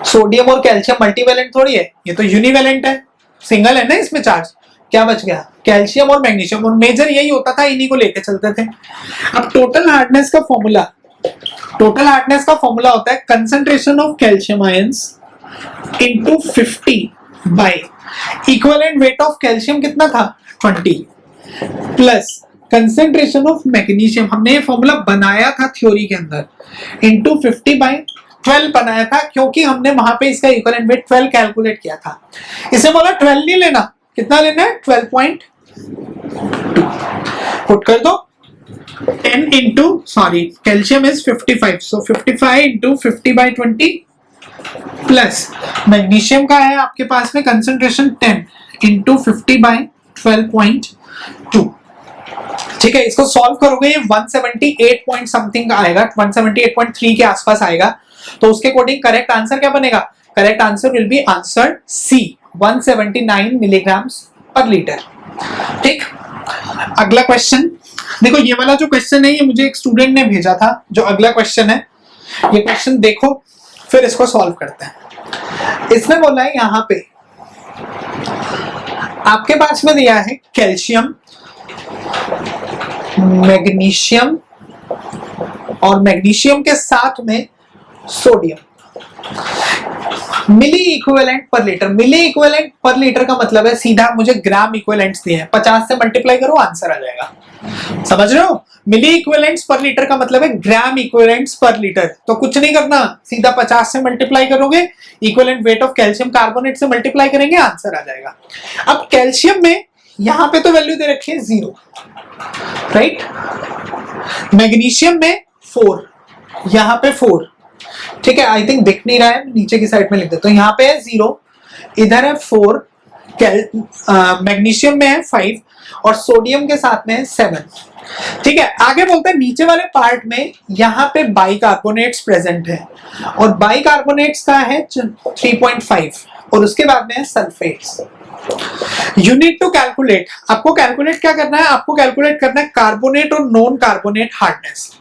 सोडियम और कैल्शियम मल्टीवेलेंट थोड़ी है, ये तो यूनिवेलेंट है, सिंगल है ना इसमें चार्ज। क्या बच गया? कैल्शियम और मैग्नीशियम। और मेजर यही होता था, इन्हीं को लेके चलते थे। अब टोटल हार्डनेस का फॉर्मूला होता है concentration of calcium ions into 50 by equivalent weight of calcium कितना था? 20 प्लस कंसंट्रेशन ऑफ मैग्नीशियम, हमने ये फॉर्मूला बनाया था थ्योरी के अंदर, इनटू 50 बाय 12 बनाया था, क्योंकि हमने वहां पे इसका इक्विवेलेंट वेट 12 कैलकुलेट किया था। इसे बोला 12 नहीं लेना, कितना लेना है? 12.2 पुट कर दो। 10 into calcium is 55, so 55 into 50 by 20 plus magnesium का है आपके पास में कंसंट्रेशन 10 इंटू 50 बाई 12.2। ठीक है, इसको सॉल्व करोगे ये 178 पॉइंट समथिंग आएगा, 178.3 के आसपास आएगा। तो उसके अकॉर्डिंग करेक्ट आंसर क्या बनेगा? Correct answer will be answer C, 179 milligrams per litre. ठीक, अगला क्वेश्चन देखो। ये वाला जो क्वेश्चन है ये मुझे एक स्टूडेंट ने भेजा था। जो अगला क्वेश्चन है, ये क्वेश्चन देखो फिर इसको सॉल्व करते हैं। इसने बोला है यहां पे आपके पास में दिया है कैल्शियम, मैग्नीशियम और मैग्नीशियम के साथ में सोडियम। मिली इक्विवेलेंट पर लीटर। मिली इक्विवेलेंट पर लीटर का मतलब है सीधा मुझे ग्राम इक्विवेलेंट्स दिए हैं, 50 से मल्टीप्लाई करो आंसर आ जाएगा। समझ रहे हो? मिली इक्विवेलेंट्स पर लीटर का मतलब है ग्राम इक्विवेलेंट्स पर लीटर। तो कुछ नहीं करना, सीधा 50 से मल्टीप्लाई करोगे, equivalent weight of calcium carbonate से मल्टीप्लाई करेंगे, आंसर आ जाएगा। अब कैल्शियम में यहां पे तो वैल्यू दे रखी है 0, राइट। मैग्नीशियम में 4, यहां पे 4। ठीक है, आई थिंक दिख नहीं रहा है, नीचे की साइड में लिख देता हूं। यहाँ पे है 0, इधर है 4, मैग्नीशियम में है 5 और सोडियम के साथ में है 7। ठीक है, आगे बोलते हैं नीचे वाले पार्ट में यहाँ पे बाइकार्बोनेट्स प्रेजेंट है और बाइकार्बोनेट्स का है 3.5 और उसके बाद में है sulphates. You need to calculate, आपको कैलकुलेट क्या करना है? आपको कैलकुलेट करना है कार्बोनेट और नॉन कार्बोनेट हार्डनेस।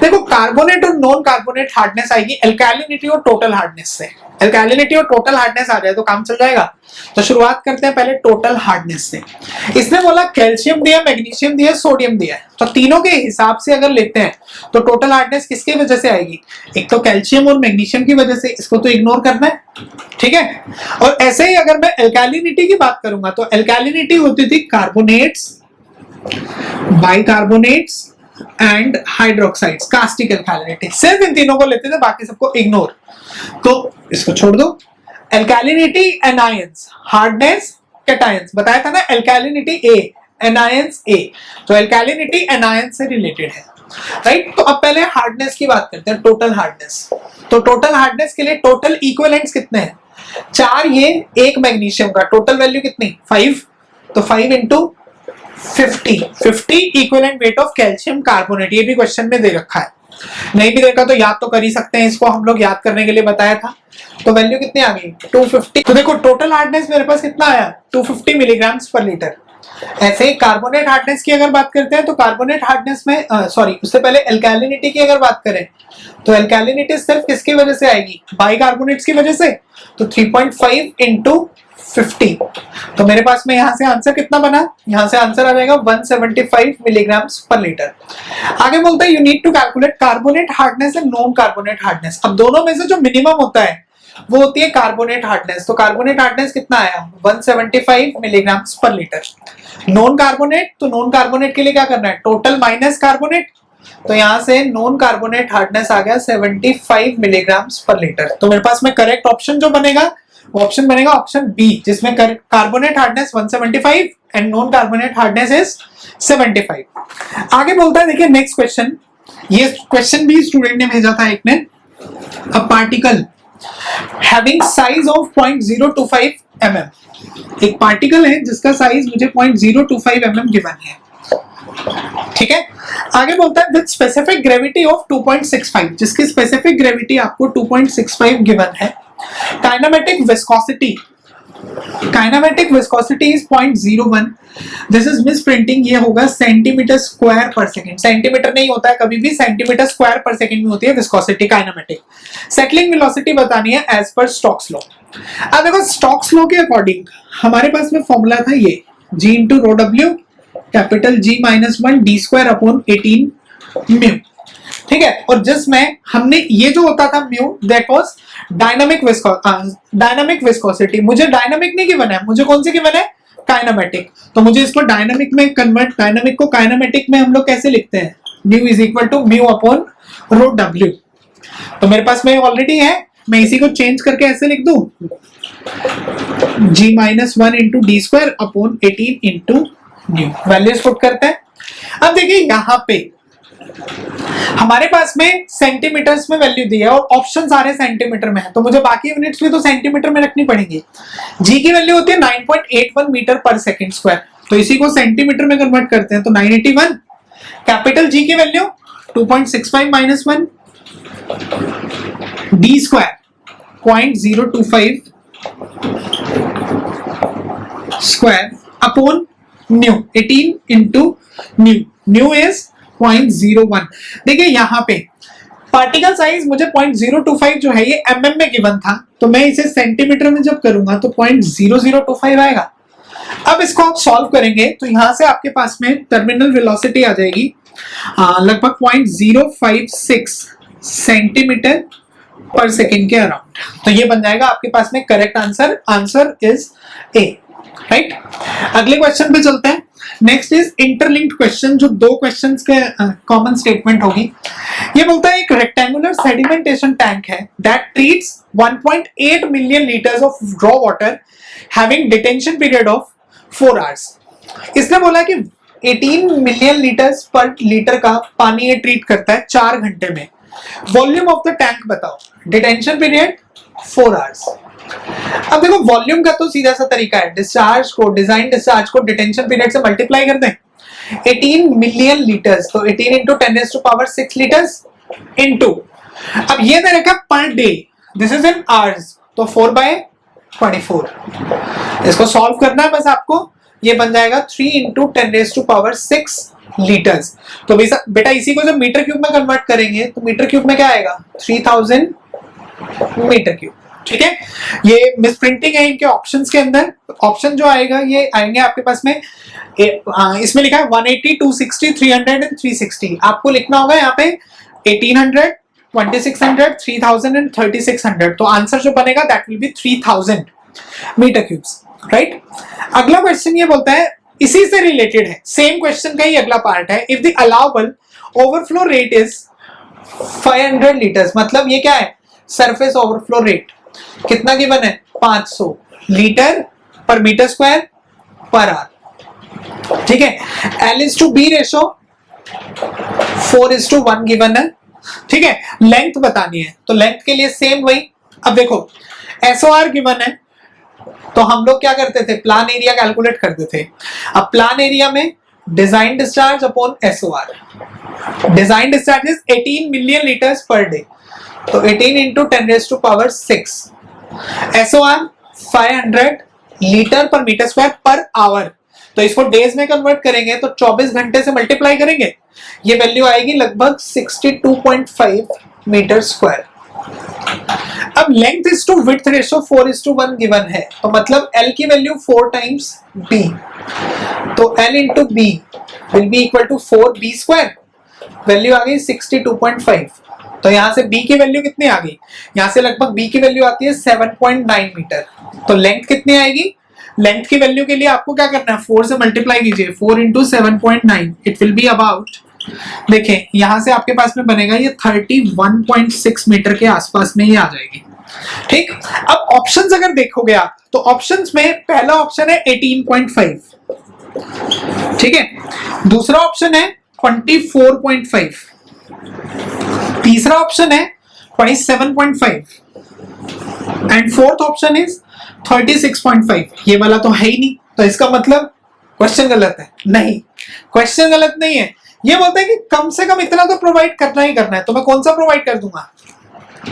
देखो, कार्बोनेट और नॉन कार्बोनेट हार्डनेस आएगी एल्कालिनिटी और टोटल हार्डनेस से। एल्कालिनिटी और टोटल हार्डनेस आ जाए तो काम चल जाएगा। तो शुरुआत करते हैं पहले टोटल हार्डनेस से। इसने बोला कैल्शियम दिया, मैग्नीशियम दिया, सोडियम दिया है, तो तीनों के हिसाब से अगर लेते हैं तो टोटल हार्डनेस किसकी वजह से आएगी? एक तो कैल्शियम और मैग्नीशियम की वजह से, इसको तो इग्नोर करना है। ठीक है, और ऐसे ही अगर मैं एल्कालिनिटी की बात करूंगा तो एल्कालिनिटी होती थी carbonates, bicarbonates and hydroxides, caustic एल्कालिनिटी। सिर्फ इन तीनों को लेते थे, बाकी सबको इग्नोर। तो इसको छोड़ दो। एल्कालिनिटी एनायंस, हार्डनेस कैटायंस, बताया था ना, एल्कालिनिटी ए, एनायंस ए, तो एल्कालिनिटी एनायंस से रिलेटेड है, राइट। तो अब पहले हार्डनेस की बात करते हैं, टोटल हार्डनेस। तो टोटल हार्डनेस के लिए टोटल इक्विवेलेंट्स कितने हैं? 4 ये, 1 मैग्नीशियम का, टोटल वैल्यू कितनी? 5। तो 5 into 50 equivalent weight of calcium carbonate, ये भी क्वेश्चन में दे रखा है, नहीं भी देखा तो याद तो कर ही सकते हैं, इसको हम लोग याद करने के लिए बताया था। तो वैल्यू कितनी आ गई 250। तो देखो टोटल हार्डनेस मेरे पास कितना आया 250 मिलीग्राम्स पर लीटर। ऐसे ही कार्बोनेट हार्डनेस की अगर बात करते हैं तो कार्बोनेट हार्डनेस में सॉरी उससे पहले एल्कालिनिटी की अगर बात करें तो एल्कालिनिटी सिर्फ किसकी वजह से आएगी, बाइकार्बोनेट्स की वजह से। तो 3.5 इंटू 50, तो मेरे पास में यहां से आंसर कितना बना, यहां से आंसर आ जाएगा 175 मिलीग्राम्स पर लीटर। आगे बोलता है you need to calculate carbonate hardness and non carbonate hardness. अब दोनों में से जो मिनिमम होता है वो होती है कार्बोनेट हार्डनेस। तो कार्बोनेट हार्डनेस कितना आया 175 milligrams per litre. Non carbonate, तो नॉन कार्बोनेट के लिए क्या करना है, टोटल माइनस कार्बोनेट, तो यहां से नॉन कार्बोनेट हार्डनेस आ गया 75 मिलीग्राम्स पर लीटर। तो मेरे पास में करेक्ट ऑप्शन जो बनेगा वो ऑप्शन बनेगा ऑप्शन बी, जिसमें carbonate hardness 175 and non carbonate hardness is 75। आगे बोलता है देखिए नेक्स्ट क्वेश्चन, ये क्वेश्चन भी स्टूडेंट ने भेजा था एक ने। A particle having size of 0.025 mm, एक पार्टिकल है जिसका साइज मुझे 0.025 mm गिवन है, ठीक है। आगे बोलता है विद स्पेसिफिक ग्रेविटी ऑफ 2.65, जिसकी स्पेसिफिक ग्रेविटी आपको 2.65 गिवन है। Kinematic viscosity, kinematic viscosity is 0.01, this is miss printing, ये होगा सेंटीमीटर स्क्वायर पर सेकंड, सेंटीमीटर नहीं होता है कभी भी, सेंटीमीटर स्क्वायर पर सेकंड में होती है विस्कोसिटी काइनेमेटिक। सेटलिंग वेलोसिटी बतानी है एज पर स्टोक्स लॉ। अब देखो स्टोक्स लॉ के अकॉर्डिंग हमारे पास में फॉर्मूला था ये g into rho W capital G -1 d square upon 18 mu, ठीक है। और जिसमें हमने ये जो होता था mu that was dynamic viscosity, मुझे डायनामिक नहीं गिवन है, मुझे कौन सी गिवन है काइनेमेटिक, तो मुझे इसको डायनामिक में कन्वर्ट, डायनामिक को काइनेमेटिक में हम लोग कैसे लिखते हैं, mu is equal to mu upon rho W. तो मेरे पास में ऑलरेडी है, मैं इसी को चेंज करके ऐसे लिख दूं G -1 into D square upon 18 into mu, values put करते हैं। अब देखिए यहां पे हमारे पास में सेंटीमीटर्स में वैल्यू दी है और ऑप्शन सारे सेंटीमीटर में है, तो मुझे बाकी यूनिट्स भी तो सेंटीमीटर में रखनी पड़ेगी। जी की वैल्यू होती है 9.81 मीटर पर सेकंड स्क्वायर, तो इसी को सेंटीमीटर में कन्वर्ट करते हैं तो 981। कैपिटल जी की value 2.65 - 1 D square 0.025 square upon new 18 into new, new is 0.01। देखिए यहां पे पार्टिकल साइज मुझे 0.025 जो है ये mm में गिवन था, तो मैं इसे सेंटीमीटर में जब करूंगा तो 0.0025 आएगा। अब इसको आप सॉल्व करेंगे तो यहां से आपके पास में टर्मिनल वेलोसिटी आ जाएगी लगभग 0.056 सेंटीमीटर पर सेकेंड के अराउंड। तो ये बन जाएगा आपके पास में correct answer, answer is a, right. अगले क्वेश्चन पे चलते हैं। नेक्स्ट इज इंटरलिंक्ड क्वेश्चन, जो दो क्वेश्चंस के कॉमन स्टेटमेंट होगी। ये बोलता है एक रेक्टेंगुलर सेडिमेंटेशन टैंक है that treats 1.8 million litres of raw water having detention period of 4 hours. इसने बोला कि 18 मिलियन लीटर्स पर लीटर का पानी ये ट्रीट करता है 4 घंटे में। वॉल्यूम ऑफ द टैंक बताओ, डिटेंशन पीरियड 4 आवर्स। अब देखो वॉल्यूम का तो सीधा सा तरीका है, डिस्चार्ज को, डिजाइन डिस्चार्ज को डिटेंशन पीरियड से मल्टीप्लाई कर दें। 18 मिलियन लीटर्स, तो 18 इंटू 10⁻⁶ लीटर्स इंटू, अब ये दे रखा per day, this is in hours, तो 4/24। इसको सॉल्व करना है बस आपको, ये बन जाएगा 3 इंटू 10⁻⁶ लीटर्स। तो बेटा इसी को जब मीटर क्यूब में कन्वर्ट करेंगे तो मीटर क्यूब में क्या आएगा 3000 मीटर क्यूब, ठीक है। ये मिसप्रिंटिंग है इनके ऑप्शंस के अंदर, ऑप्शन जो आएगा ये आएंगे आपके पास में इसमें लिखा है 180, 260, 300 एंड 360। आपको लिखना होगा यहाँ पे 1800, 2600, 3000 एंड 3600। तो आंसर जो बनेगा that will be 3000 metre cubes, right. अगला क्वेश्चन ये बोलता है, इसी से रिलेटेड है, सेम क्वेश्चन का ही अगला पार्ट है। If the allowable overflow rate is 500 litres, मतलब ये क्या है सरफेस ओवरफ्लो रेट कितना गिवन है 500 लीटर पर मीटर स्क्वायर पर आवर, ठीक है। L/B रेशो 4:1 गिवन है, ठीक है। लेंथ बतानी है तो लेंथ के लिए सेम वही। अब देखो SOR गिवन है तो हम लोग क्या करते थे, प्लान एरिया कैलकुलेट करते थे। अब प्लान एरिया में design discharge upon SOR. Design discharge is 18 million litres per day, तो 18 इंटू 10⁶. SOR 500 लीटर पर मीटर स्क्वायर पर आवर, तो इसको डेज में कन्वर्ट करेंगे तो 24 घंटे से मल्टीप्लाई करेंगे, ये वैल्यू आएगी लगभग 62.5 मीटर स्क्वायर. अब length is to width ratio 4:1 given है, तो मतलब L की वैल्यू 4 टाइम्स B, तो L into B will be equal to 4B square. Value आ गई 62.5. तो यहां से B की वैल्यू कितनी आ गई, यहां से लगभग B की वैल्यू आती है 7.9 मीटर. तो लेंथ कितनी आएगी, लेंथ की वैल्यू के लिए आपको क्या करना है, 4 से मल्टीप्लाई कीजिए, 4 into 7.9, it will be about, देखें यहां से आपके पास में बनेगा ये 31.6 मीटर के आसपास में ही आ जाएगी. ठीक, अब ऑप्शंस अगर देखोगे आप तो ऑप्शंस में पहला ऑप्शन है 18.5, ठीक है, दूसरा ऑप्शन है 24.5, तीसरा ऑप्शन है 27.5 एंड फोर्थ ऑप्शन इज 36.5. ये वाला तो है ही नहीं, तो इसका मतलब क्वेश्चन गलत है. नहीं, क्वेश्चन गलत नहीं है, ये बोलता है कि कम से कम इतना तो प्रोवाइड करना ही करना है, तो मैं कौन सा प्रोवाइड कर दूंगा,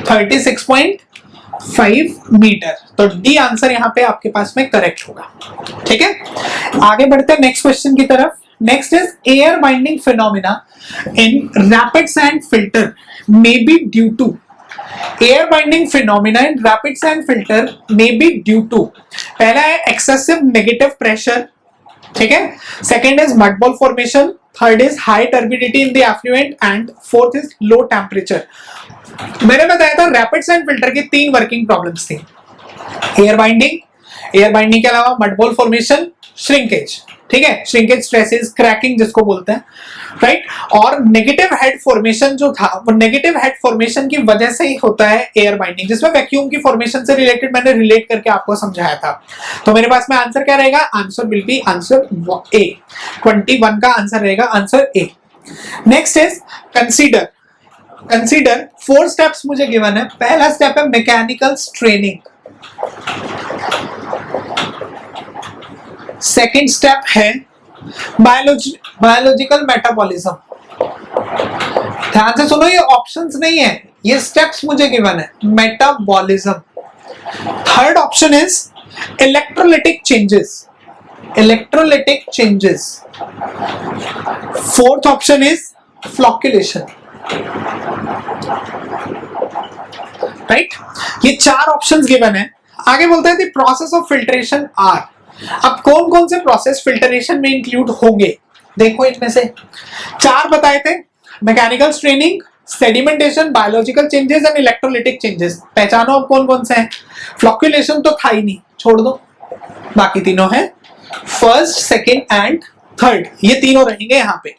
36.5 मीटर. तो डी आंसर यहां पे आपके पास में करेक्ट होगा. ठीक है, आगे बढ़ते हैं नेक्स्ट क्वेश्चन की तरफ. Next is air binding phenomena in rapid sand filter may be due to. Air binding phenomena in rapid sand filter may be due to. पहला है एक्सेसिव नेगेटिव प्रेशर, ठीक है, second is mud ball formation, third is high turbidity in the effluent and fourth is low temperature. मैंने बताया था rapid sand filter की 3 working problems थी, air binding, air binding के अलावा मड बॉल फॉर्मेशन, श्रिंकेज. ठीक है, श्रिंकेज स्ट्रेसेस, क्रैकिंग जिसको बोलते हैं, राइट. और नेगेटिव हेड फॉर्मेशन जो था, वो नेगेटिव हेड फॉर्मेशन की वजह से ही होता है एयर बाइंडिंग, जिसमें वैक्यूम की फॉर्मेशन से रिलेटेड मैंने रिलेट करके आपको समझाया था. तो मेरे पास में आंसर क्या रहेगा, answer will be answer A. 21 का आंसर रहेगा answer A. Next is consider. Consider 4 steps मुझे गिवन है. पहला स्टेप है मैकेनिकल स्ट्रेनिंग, सेकेंड स्टेप है बायोलॉजिकल मेटाबॉलिज्म. ध्यान से सुनो, ये ऑप्शंस नहीं है, ये स्टेप्स मुझे गिवन है, metabolism. Third option is electrolytic changes, electrolytic changes. Fourth option is flocculation, right. ये 4 ऑप्शंस गिवन है. आगे बोलते हैं the process of filtration are. अब कौन कौन से प्रोसेस फिल्टरेशन में इंक्लूड होंगे, देखो इनमें से 4 बताए थे, mechanical straining, sedimentation, biological changes and electrolytic changes. पहचानो अब कौन कौन से हैं. फ्लॉक्युलेशन तो था ही नहीं, छोड़ दो, बाकी तीनों हैं, फर्स्ट, सेकेंड एंड थर्ड, ये तीनों रहेंगे यहाँ पे.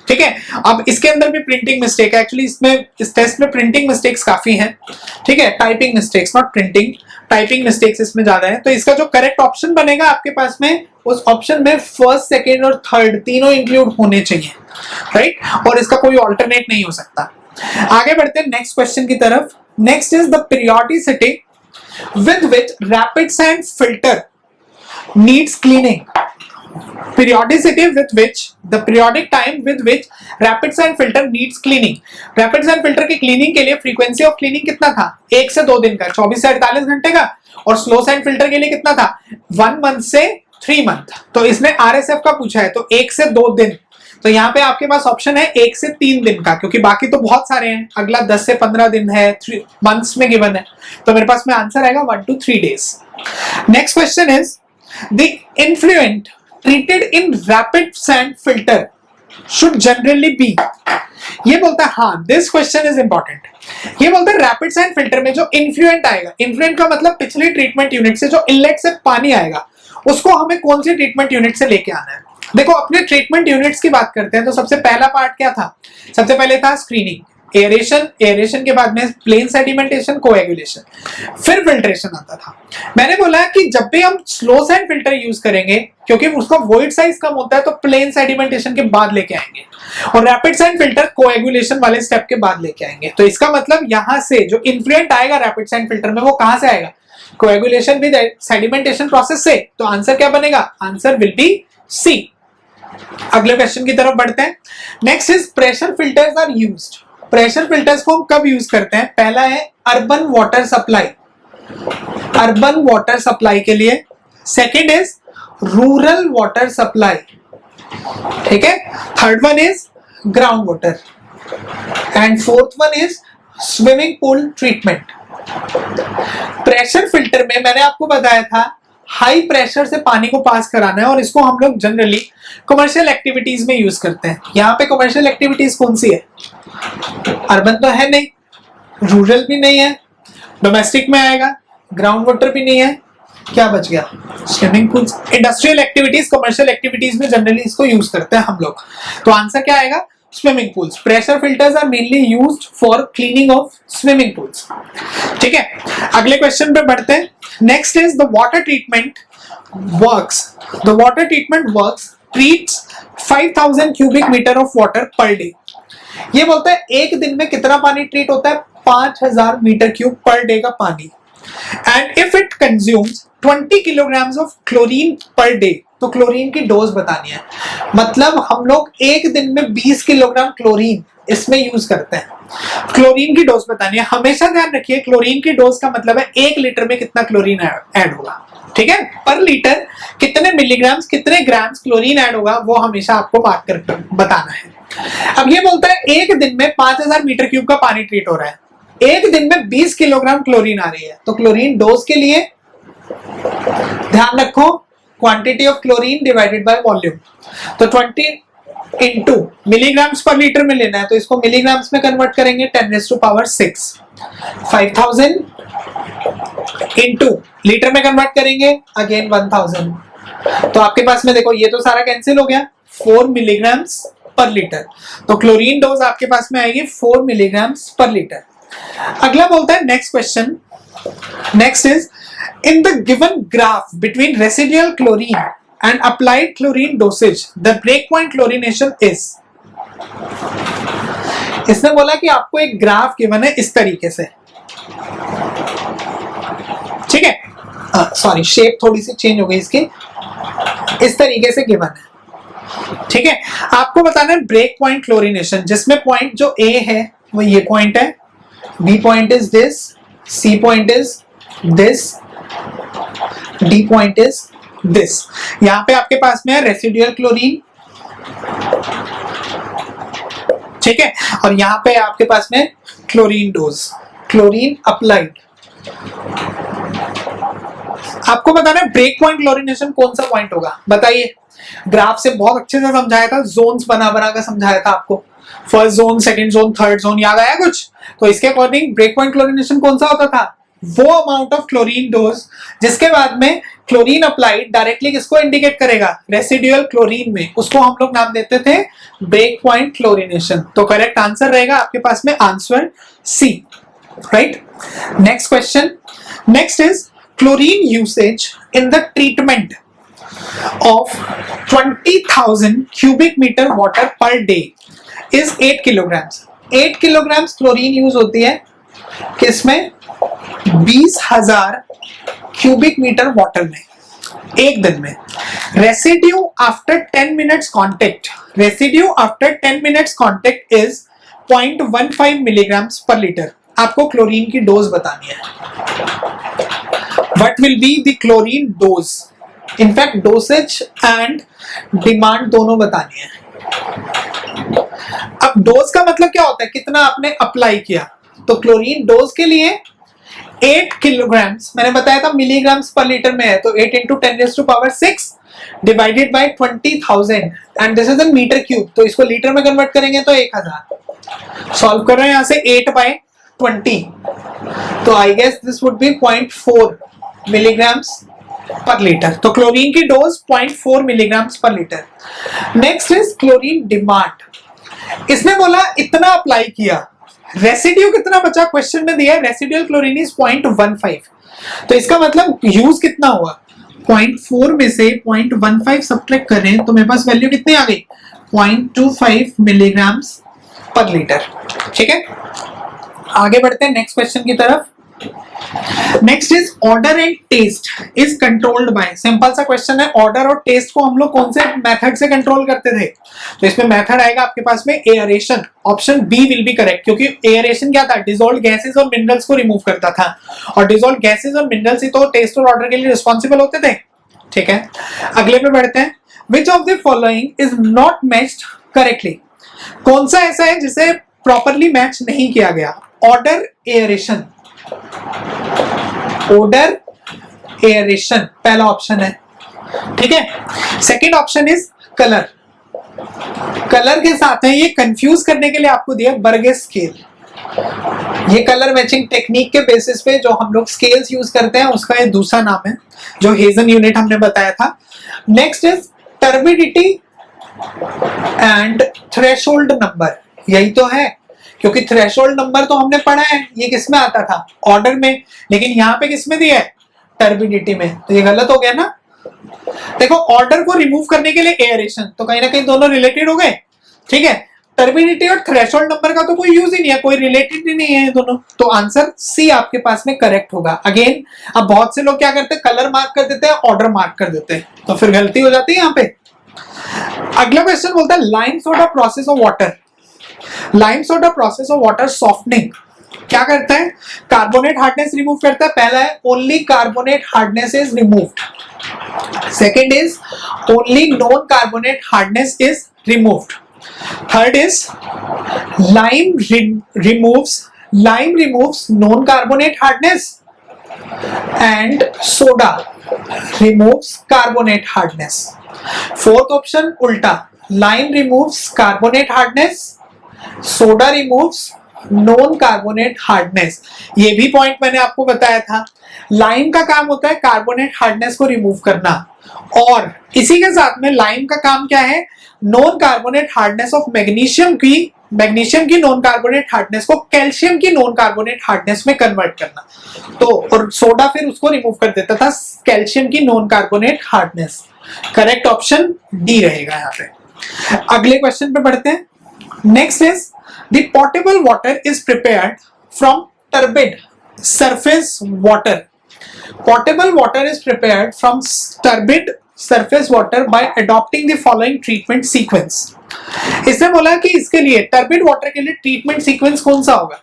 ठीक है, अब इसके अंदर भी प्रिंटिंग मिस्टेक है, एक्चुअली इसमें इस टेस्ट में प्रिंटिंग मिस्टेक्स काफी हैं. ठीक है, typing mistakes, not printing, typing mistakes इसमें ज्यादा है. तो इसका जो करेक्ट ऑप्शन बनेगा आपके पास में, उस ऑप्शन में फर्स्ट, सेकेंड और थर्ड तीनों इंक्लूड होने चाहिए, राइट. और इसका कोई ऑल्टरनेट नहीं हो सकता. आगे बढ़ते हैं नेक्स्ट क्वेश्चन की तरफ. Next is the periodicity with which rapid sand filter needs cleaning. periodicity with which the periodic time with which rapid sand filter needs cleaning. rapid sand filter की cleaning के लिए frequency of cleaning कितना था, 1 से 2 दिन का, 24 से 48 घंटे का. और slow sand filter के लिए कितना था, 1 month से 3 month. तो इसने RSF का पूछा है, तो 1 से 2 दिन. तो यहाँ पे आपके पास ऑप्शन है 1 से 3 दिन का, क्योंकि बाकी तो बहुत सारे हैं. अगला 10 से 15 दिन है, 3 months में गिवन है. तो मेरे पास में आंसर आएगा 1 to 3 days. Next question is the influential treated in rapid sand filter should generally be. ये बोलता है, हाँ, this question is important. ये बोलता है रैपिड सैंड फिल्टर में जो इन्फ्लुएंट आएगा, इन्फ्लुएंट का मतलब पिछली ट्रीटमेंट यूनिट से जो इनलेट से पानी आएगा, उसको हमें कौन सी ट्रीटमेंट यूनिट से लेके आना है. देखो, अपने ट्रीटमेंट यूनिट्स की बात करते हैं तो सबसे पहला पार्ट क्या था, सबसे पहले था स्क्रीनिंग, एरेशन, एरेशन के बाद में प्लेन सेडिमेंटेशन, कोएगुलेशन, फिर फिल्ट्रेशन आता था. मैंने बोला कि जब भी हम स्लो सैंड फिल्टर यूज करेंगे, क्योंकि उसका वॉइड साइज कम होता है, तो प्लेन सेडिमेंटेशन के बाद लेके आएंगे, और रैपिड सैंड फिल्टर कोएगुलेशन वाले स्टेप के बाद लेके आएंगे. तो इसका मतलब यहां से जो इन्फ्लुएंट आएगा रैपिड सैंड फिल्टर में, वो कहां से आएगा, कोएगुलेशन विद सेडिमेंटेशन प्रोसेस से. तो आंसर क्या बनेगा, आंसर विल बी सी. अगले क्वेश्चन की तरफ बढ़ते हैं। Next is pressure filters are used. Pressure filters को हम कब यूज करते हैं? पहला है urban water supply, urban water supply के लिए। Second is rural water supply, ठीक है। Third one is ground water and fourth one is swimming pool treatment. Pressure filter में मैंने आपको बताया था हाई प्रेशर से पानी को पास कराना है और इसको हम लोग जनरली कमर्शियल एक्टिविटीज में यूज करते हैं। यहाँ पे कमर्शियल एक्टिविटीज कौन सी है? अर्बन तो है नहीं, रूरल भी नहीं है, डोमेस्टिक में आएगा, ग्राउंड वाटर भी नहीं है, क्या बच गया? Swimming pools. Industrial activities, commercial activities में जनरली इसको यूज करते हैं हम लोग। तो आंसर क्या आएगा? Swimming pools. Pressure filters are mainly used for cleaning of swimming pools, ठीक है। अगले क्वेश्चन पे बढ़ते हैं। Next is the water treatment works. The water treatment works treats 5000 cubic metre of water per day. ये बोलता है एक दिन में कितना पानी ट्रीट होता है? 5000 मीटर क्यूब पर डे का पानी। And if it consumes 20 kilograms of chlorine per day. तो क्लोरीन की डोज बतानी है, मतलब हम लोग एक दिन में 20 किलोग्राम क्लोरीन इसमें यूज करते हैं। क्लोरीन की डोज बतानी है। हमेशा ध्यान रखिए क्लोरीन की डोज का मतलब है 1 लीटर में कितना क्लोरीन ऐड होगा, ठीक है। पर लीटर कितने मिलीग्राम्स, कितने ग्राम्स क्लोरीन ऐड होगा वो हमेशा आपको मार्क कर बताना है। अब ये बोलता है एक दिन में 5000 मीटर क्यूब का पानी ट्रीट हो रहा है, एक दिन में 20 किलोग्राम क्लोरीन आ रही है। तो क्लोरीन डोज के लिए ध्यान रखो quantity of chlorine divided by volume. तो 20 इंटू मिलीग्राम्स पर लीटर में लेना है, तो इसको मिलीग्राम्स में कन्वर्ट करेंगे 10⁻⁶। 5000 इंटू लीटर में कन्वर्ट करेंगे अगेन 1000। तो आपके पास में देखो ये तो सारा कैंसिल हो गया, 4 मिलीग्राम्स पर लीटर। तो क्लोरीन डोज आपके पास में आएगी 4 मिलीग्राम्स पर लीटर। अगला बोलता है next question. Next is in the given graph between residual chlorine and applied chlorine dosage the breakpoint chlorination is। इसने बोला कि आपको एक ग्राफ गिवन है इस तरीके से, ठीक है। सॉरी शेप थोड़ी सी चेंज हो गई इसकी, इस तरीके से गिवन है, ठीक है। आपको बताना है ब्रेक पॉइंट क्लोरिनेशन, जिसमें पॉइंट जो ए है वो ये पॉइंट है, B point is this, C point is this, D point is this. यहां पे आपके पास में है रेसिडुअल क्लोरीन, ठीक है, और यहां पे आपके पास में क्लोरीन डोज, क्लोरीन अप्लाइड। आपको बताना है ब्रेक पॉइंट क्लोरिनेशन कौन सा पॉइंट होगा, बताइए। ग्राफ से बहुत अच्छे से समझाया था, जोन्स बना बना कर समझाया था आपको, first zone, second zone, third zone, याद आया कुछ? तो इसके अकॉर्डिंग ब्रेक पॉइंट क्लोरिनेशन कौन सा होता था? वो अमाउंट ऑफ क्लोरीन डोज जिसके बाद में क्लोरीन अप्लाइड डायरेक्टली किसको इंडिकेट करेगा? रेसिडुअल क्लोरीन में, उसको हम लोग नाम देते थे ब्रेक पॉइंट क्लोरिनेशन। तो करेक्ट आंसर रहेगा आपके पास में answer C, right. Next question. Next is chlorine usage in the treatment of 20,000 cubic metre water per day is 8 kilograms. 8 kilograms chlorine use होती है किसमें? 20,000 क्यूबिक मीटर वाटर में एक दिन में। Residue after 10 minutes contact, residue after 10 minutes contact is 0.15 milligrams per litre. आपको chlorine की dose बतानी है। What will be the chlorine dose? In fact dosage and demand दोनों बतानी है। अब डोज का मतलब क्या होता है? कितना आपने अप्लाई किया। तो क्लोरीन डोज के लिए 8 किलोग्राम्स, मैंने बताया था मिलीग्राम्स पर लीटर में है, तो 8 into 10⁻⁶ divided by 20,000 and this is in metre cube. तो इसको लीटर में कन्वर्ट करेंगे तो 1000। सॉल्व कर रहे हैं यहां से 8/20, तो I guess this would be 0.4 milligrams per litre. तो क्लोरीन की dose 0.4 milligrams per litre. Next is chlorine demand. इसने बोला इतना अप्लाई किया, रेसिड्यू कितना बचा क्वेश्चन में दिया है, रेसिडुअल क्लोरीन इज 0.15। तो इसका मतलब यूज कितना हुआ? 0.4 में से 0.15 सब्ट्रैक्ट करें तो मेरे पास वैल्यू कितनी आ गई? 0.25 मिलीग्राम्स पर लीटर, ठीक है। आगे बढ़ते हैं नेक्स्ट क्वेश्चन की तरफ। Next is odour and taste is controlled by, simple सा क्वेश्चन है, ऑर्डर और टेस्ट को हम लोग कौन से मेथड से कंट्रोल करते थे? तो इसमें मेथड आएगा आपके पास में aeration, option B will be correct, क्योंकि एयरेशन क्या था? डिसॉल्व्ड गैसेस और मिनरल्स को रिमूव करता था, और डिसॉल्व्ड गैसेस और मिनरल्स ही तो टेस्ट और ऑर्डर के लिए रिस्पॉन्सिबल होते थे। ठीक है, अगले पे बढ़ते हैं। Which of the following is not matched correctly, कौन सा ऐसा है जिसे प्रॉपरली मैच नहीं किया गया? ऑर्डर, एयरेशन, ऑर्डर एयरेशन पहला ऑप्शन है। ठीक है, second option is colour, colour के साथ है, ये कंफ्यूज करने के लिए आपको दिया बर्गेस स्केल, ये कलर मैचिंग टेक्निक के बेसिस पे जो हम लोग स्केल्स यूज करते हैं उसका ये दूसरा नाम है, जो हेजन यूनिट हमने बताया था। Next is turbidity and threshold number, यही तो है, क्योंकि थ्रेशोल्ड नंबर तो हमने पढ़ा है, ये किसमें आता था? ऑर्डर में, लेकिन यहाँ पे किसमें दिया है? टर्बिडिटी में, तो ये गलत हो गया ना। देखो, ऑर्डर को रिमूव करने के लिए एयरेशन, तो कहीं ना कहीं दोनों रिलेटेड हो गए। ठीक है, टर्बिडिटी और थ्रेशोल्ड नंबर का तो कोई यूज ही नहीं है, कोई रिलेटेड ही नहीं है दोनों, तो आंसर सी आपके पास में करेक्ट होगा। अगेन, अब बहुत से लोग क्या करते हैं, कलर मार्क कर देते हैं, ऑर्डर मार्क कर देते हैं, तो फिर गलती हो जाती है यहाँ पे। अगला क्वेश्चन बोलता है lime soda process of water, lime soda process of water softening क्या करता है? कार्बोनेट हार्डनेस रिमूव करता है। पहला है only carbonate hardness is removed, second is only non carbonate hardness is removed, third is lime removes non carbonate hardness and soda removes carbonate hardness, fourth option उल्टा, lime removes carbonate hardness, soda removes non carbonate hardness. ये भी point मैंने आपको बताया था, lime का काम होता है कार्बोनेट हार्डनेस को रिमूव करना, और इसी के साथ में लाइम का काम क्या है? Non carbonate hardness of magnesium की नॉन कार्बोनेट हार्डनेस को कैल्शियम की नॉन कार्बोनेट हार्डनेस में कन्वर्ट करना, तो और सोडा फिर उसको रिमूव कर देता था, कैल्शियम की non carbonate hardness. Correct option D रहेगा यहाँ पे। अगले क्वेश्चन पे बढ़ते हैं। Next is the portable water is prepared from turbid surface water, portable water is prepared from turbid surface water bye adopting the following treatment sequence. इसने बोला कि इसके लिए टर्बिड वाटर के लिए ट्रीटमेंट सीक्वेंस कौन सा होगा?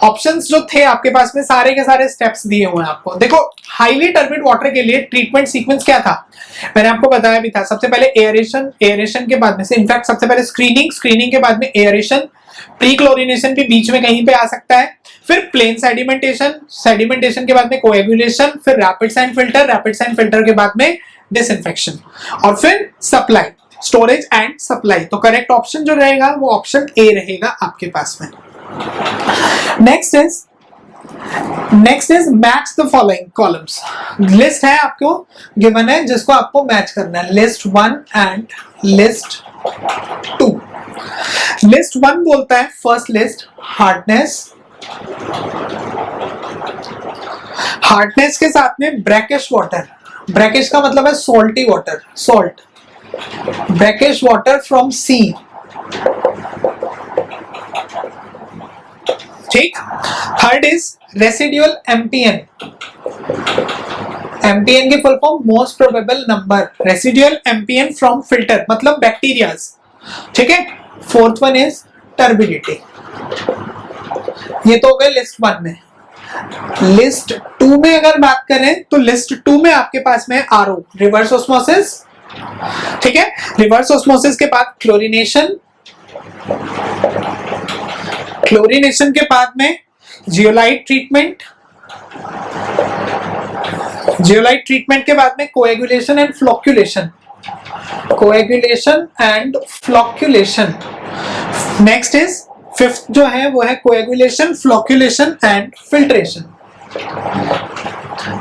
ऑप्शंस जो थे आपके पास में सारे के सारे स्टेप्स दिए हुए हैं आपको। देखो, हाईली टर्बिड वाटर के लिए ट्रीटमेंट सीक्वेंस क्या था, मैंने आपको बताया भी था। सबसे पहले एयरेशन, एयरेशन के बाद में से इनफैक्ट सबसे पहले स्क्रीनिंग, स्क्रीनिंग के बाद में एयरेशन, प्री क्लोरिनेशन भी बीच में कहीं पे आ सकता है, फिर प्लेन सेडिमेंटेशन, सेडिमेंटेशन के बाद में कोएगुलेशन, फिर rapid sand filter, rapid sand filter के बाद में डिसइंफेक्शन, और फिर सप्लाई, स्टोरेज एंड सप्लाई। तो करेक्ट ऑप्शन जो रहेगा वो ऑप्शन ए रहेगा आपके पास में। Next is match the following columns, list है आपको गिवन है जिसको आपको मैच करना है, लिस्ट 1 एंड लिस्ट 2। लिस्ट 1 बोलता है फर्स्ट लिस्ट हार्डनेस, हार्डनेस के साथ में ब्रैकिश वाटर, ब्रैकिश का मतलब है salty water, salt, brackish water from sea. ठीक, third is residual MPN, MPN की full form most probable number, residual MPN from filter मतलब बैक्टीरियाज। ठीक है, फोर्थ वन इज टर्बिडिटी। ये तो हो गए लिस्ट 1 में। लिस्ट 2 में अगर बात करें तो लिस्ट 2 में आपके पास में आरओ, रिवर्स ऑस्मोसिस। ठीक है, रिवर्स ऑस्मोसिस के बाद क्लोरीनेशन, क्लोरीनेशन के बाद में जियोलाइट ट्रीटमेंट, जियोलाइट ट्रीटमेंट के बाद में coagulation and flocculation, coagulation and flocculation. Next is fifth जो है वो है कोएगुलेशन, फ्लोक्यूलेशन एंड फिल्ट्रेशन।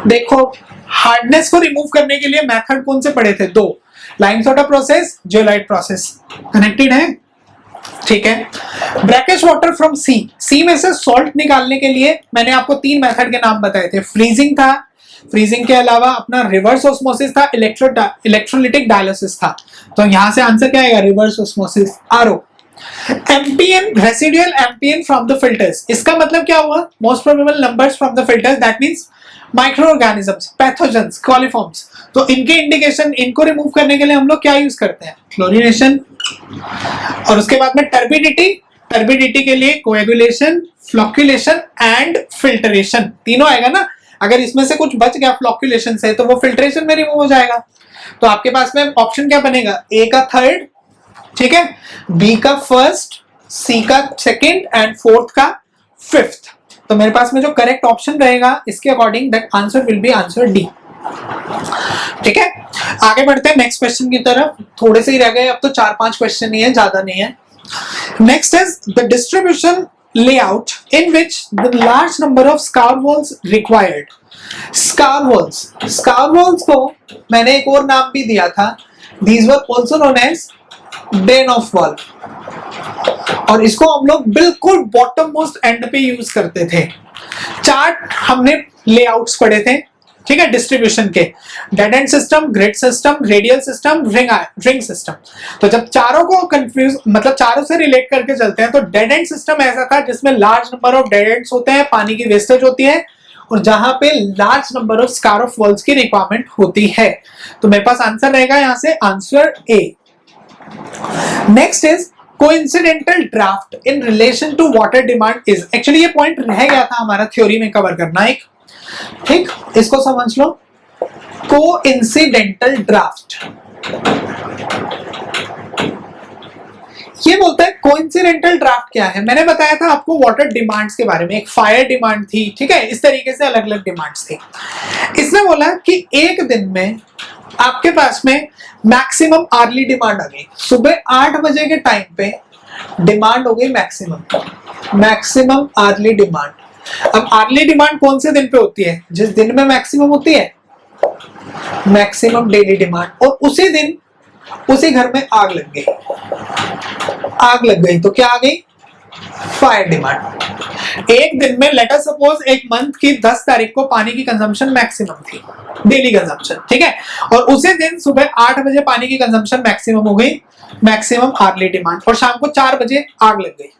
देखो, हार्डनेस को रिमूव करने के लिए मेथड कौन से पढ़े थे? 2, lime soda process, zeolite process. Connected है? ठीक है। ब्रैकिश वाटर फ्रॉम सी, सी में से सॉल्ट निकालने के लिए मैंने आपको 3 मेथड के नाम बताए थे। फ्रीजिंग था, फ्रीजिंग के अलावा अपना रिवर्स ऑस्मोसिस था, इलेक्ट्रोलिटिक डायलिसिस था। तो यहां से आंसर क्या आएगा? Reverse osmosis, RO. MPN, residual MPN from the filters, इसका मतलब क्या हुआ? Most probable numbers from the filters, that means micro organisms, pathogens, coliforms. तो इनके इंडिकेशन, इनको रिमूव करने के लिए हम लोग क्या यूज करते हैं? क्लोरीनेशन। और उसके बाद में टर्बिडिटी, टर्बिडिटी के लिए कोएगुलेशन, फ्लोक्युलेशन एंड फिल्टरेशन, तीनों आएगा ना। अगर इसमें से कुछ बच गया फ्लोक्युलेशन से तो वो फिल्ट्रेशन में रिमूव हो जाएगा। तो आपके पास में ऑप्शन क्या बनेगा? ए का थर्ड, ठीक है, बी का फर्स्ट, सी का सेकंड एंड फोर्थ का फिफ्थ। तो मेरे पास में जो करेक्ट ऑप्शन रहेगा इसके according that answer will be answer D. ठीक है, आगे बढ़ते हैं नेक्स्ट क्वेश्चन की तरफ। थोड़े से ही रह गए, अब तो 4-5 क्वेश्चन ही है, ज्यादा नहीं है। Next is the distribution layout in which the large number of scar walls required. Scar walls को मैंने एक और नाम भी दिया था, these were also known as drain of wall, और इसको हम लोग बिल्कुल बॉटम मोस्ट एंड पे यूज करते थे। चार्ट हमने लेआउट्स पढ़े थे, ठीक है, डिस्ट्रीब्यूशन के, dead and system, grid system, radial system, ring system. तो जब चारों को कंफ्यूज, मतलब चारों से रिलेट करके चलते हैं, तो डेड एंड सिस्टम ऐसा था जिसमें large number of dead ends होते हैं, पानी की वेस्टेज होती है, और जहां पे large number of scour of walls की रिक्वायरमेंट होती है। तो मेरे पास आंसर रहेगा यहां से answer A. Next is coincidental draft in relation to water demand is, actually ये पॉइंट रह गया था हमारा थ्योरी में कवर करना एक, ठीक, इसको समझ लो। कोइंसिडेंटल ड्राफ्ट ये बोलता है कोइंसिडेंटल ड्राफ्ट क्या है। मैंने बताया था आपको वाटर डिमांड्स के बारे में, एक फायर डिमांड थी, ठीक है, इस तरीके से अलग अलग डिमांड्स थी। इसने बोला कि एक दिन में आपके पास में मैक्सिमम अर्ली डिमांड आ गई, सुबह 8 बजे के टाइम पे डिमांड हो गई मैक्सिमम अर्ली डिमांड। अब अर्ली डिमांड कौन से दिन पे होती है? जिस दिन में मैक्सिमम होती है, मैक्सिमम डेली डिमांड। और उसी दिन उसी घर में आग लग गई तो क्या आ गई? Fire demand. एक दिन में लेट अस सपोज एक मंथ की 10 तारीख को पानी की कंजम्पशन मैक्सिमम थी, डेली कंजम्पशन, ठीक है, और उसी दिन सुबह 8 बजे पानी की कंजम्पशन मैक्सिमम हो गई, मैक्सिमम अर्ली डिमांड, और शाम को 4 बजे आग लग गई।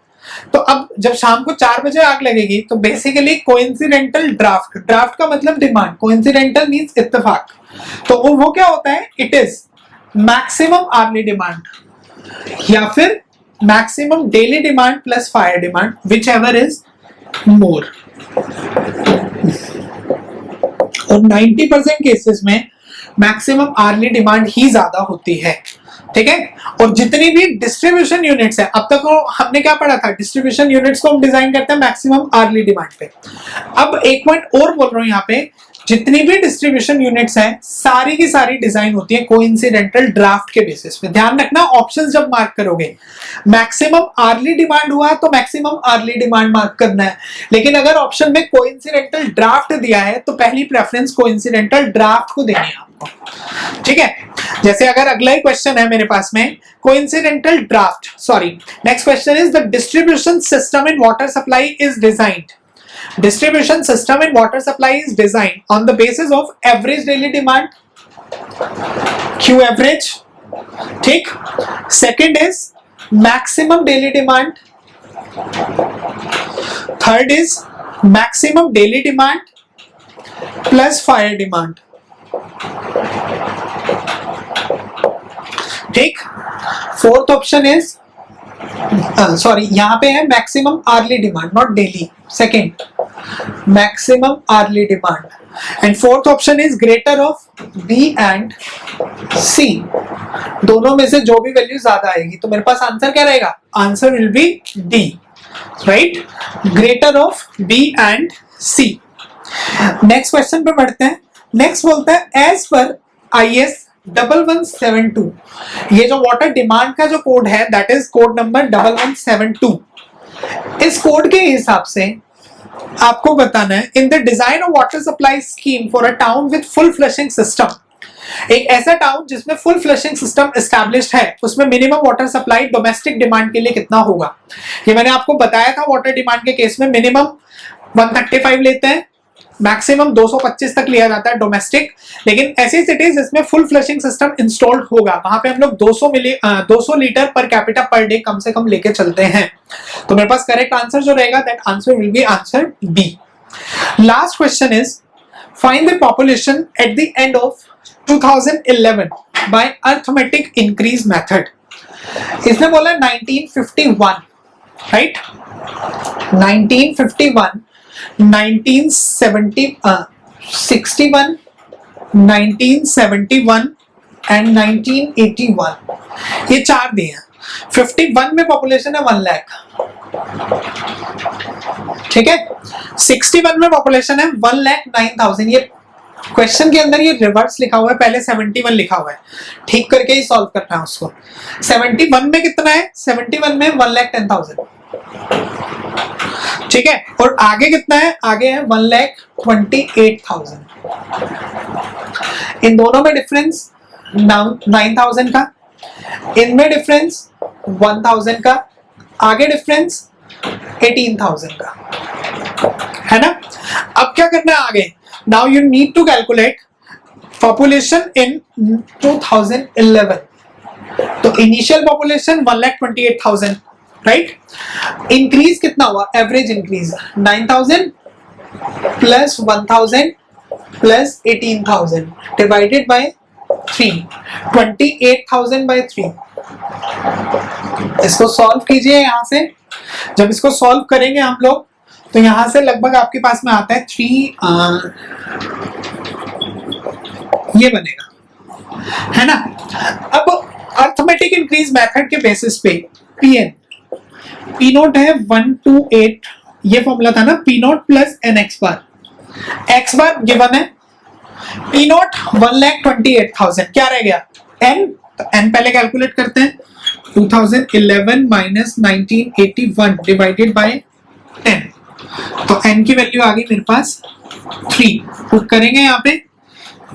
तो अब जब शाम को 4 बजे आग लगेगी तो बेसिकली कोइंसिडेंटल ड्राफ्ट का मतलब डिमांड, कोइंसिडेंटल मींस इत्तेफाक, तो वो क्या होता है? It is maximum early demand या फिर maximum daily demand plus fire demand, which ever is more. और 90% केसेस में मैक्सिमम अर्ली डिमांड ही ज्यादा होती है, ठीक है। और जितनी भी डिस्ट्रीब्यूशन यूनिट्स है, अब तक हमने क्या पढ़ा था? डिस्ट्रीब्यूशन यूनिट्स को हम डिजाइन करते हैं मैक्सिमम अर्ली डिमांड पे। अब एक पॉइंट और बोल रहा हूं यहाँ पे, जितनी भी डिस्ट्रीब्यूशन यूनिट्स हैं सारी की सारी डिजाइन होती है कोइंसिडेंटल ड्राफ्ट के बेसिस पे। ध्यान रखना, ऑप्शंस जब मार्क करोगे मैक्सिमम अर्ली डिमांड हुआ तो मैक्सिमम अर्ली डिमांड मार्क करना है, लेकिन अगर ऑप्शन में कोइंसिडेंटल ड्राफ्ट दिया है तो पहली प्रेफरेंस कोइंसिडेंटल ड्राफ्ट को देनी है आपको, ठीक है। जैसे अगर अगला ही क्वेश्चन है मेरे पास में, coincidental draft, sorry, next question is the distribution system in water supply is designed. Distribution system in water supply is designed on the basis of average daily demand, Q average, ठीक। Second is maximum daily demand. Third is maximum daily demand plus fire demand, ठीक। Fourth option is sorry, यहां पे है maximum early demand, not daily. Second maximum early demand and fourth option is greater of B and C. दोनों में से जो भी value ज्यादा आएगी तो मेरे पास आंसर क्या रहेगा? Answer will be D, right, greater of B and C. Next question पे बढ़ते हैं। नेक्स्ट बोलता है एज पर IS 1172, ये जो वाटर डिमांड का जो कोड है दैट इज कोड नंबर 1172। इस कोड के हिसाब से आपको बताना है in the design of water supply scheme for a town with full flushing system, एक ऐसा टाउन जिसमें फुल फ्लशिंग सिस्टम एस्टैब्लिश्ड है, उसमें minimum water supply domestic demand के लिए कितना होगा? ये मैंने आपको बताया था वाटर डिमांड के केस में मिनिमम 135 लेते हैं, मैक्सिमम 225 तक लिया जाता है डोमेस्टिक, लेकिन ऐसी सिटीज जिसमें फुल फ्लशिंग सिस्टम इंस्टॉल्ड होगा वहां पे हम लोग 200 litre per capita per day कम से कम लेके चलते हैं। तो मेरे पास करेक्ट आंसर जो रहेगा that answer will be answer B. Last question is find the population at the end of 2011 by arithmetic increase method. इसने बोला 1951, राइट? 1951, 1961, 1971 एंड 1981, ये चार दिए हैं। 51 में पॉपुलेशन है 1 लाख, ठीक है। 61 में पॉपुलेशन है 1,09,000। ये क्वेश्चन के अंदर ये रिवर्स लिखा हुआ है, पहले 71 लिखा हुआ है, ठीक करके ही सॉल्व करना है उसको। 71 में कितना है? 71 में 1,10,000, ठीक है। और आगे कितना है? आगे है 1,28,000। इन दोनों में डिफरेंस 9,000 का, इनमें डिफरेंस 1,000 का, आगे डिफरेंस 18,000 का, है ना। अब क्या करना है आगे? Now you need to calculate population in 2011। तो इनिशियल पॉपुलेशन 1,28,000, राइट। इंक्रीज कितना हुआ? Average increase 9,000 plus 1,000 plus 18,000 divided by 3, 28,000 by 3। इसको सॉल्व कीजिए यहां से। जब इसको सॉल्व करेंगे हम लोग तो यहां से लगभग आपके पास में आता है 3, ये बनेगा, है ना। अब अर्थमेटिक इंक्रीज मेथड के बेसिस पे पीएन पी नोट है 128, ये फॉर्मूला था ना, P naught plus N X bar. X bar given है, पी नोट 1,28,000, क्या रह गया? एन। तो एन पहले कैलकुलेट करते हैं। 2011 माइनस 1981 डिवाइडेड बाय 10। तो एन की वैल्यू आ गई मेरे पास 3। पुट करेंगे यहाँ पे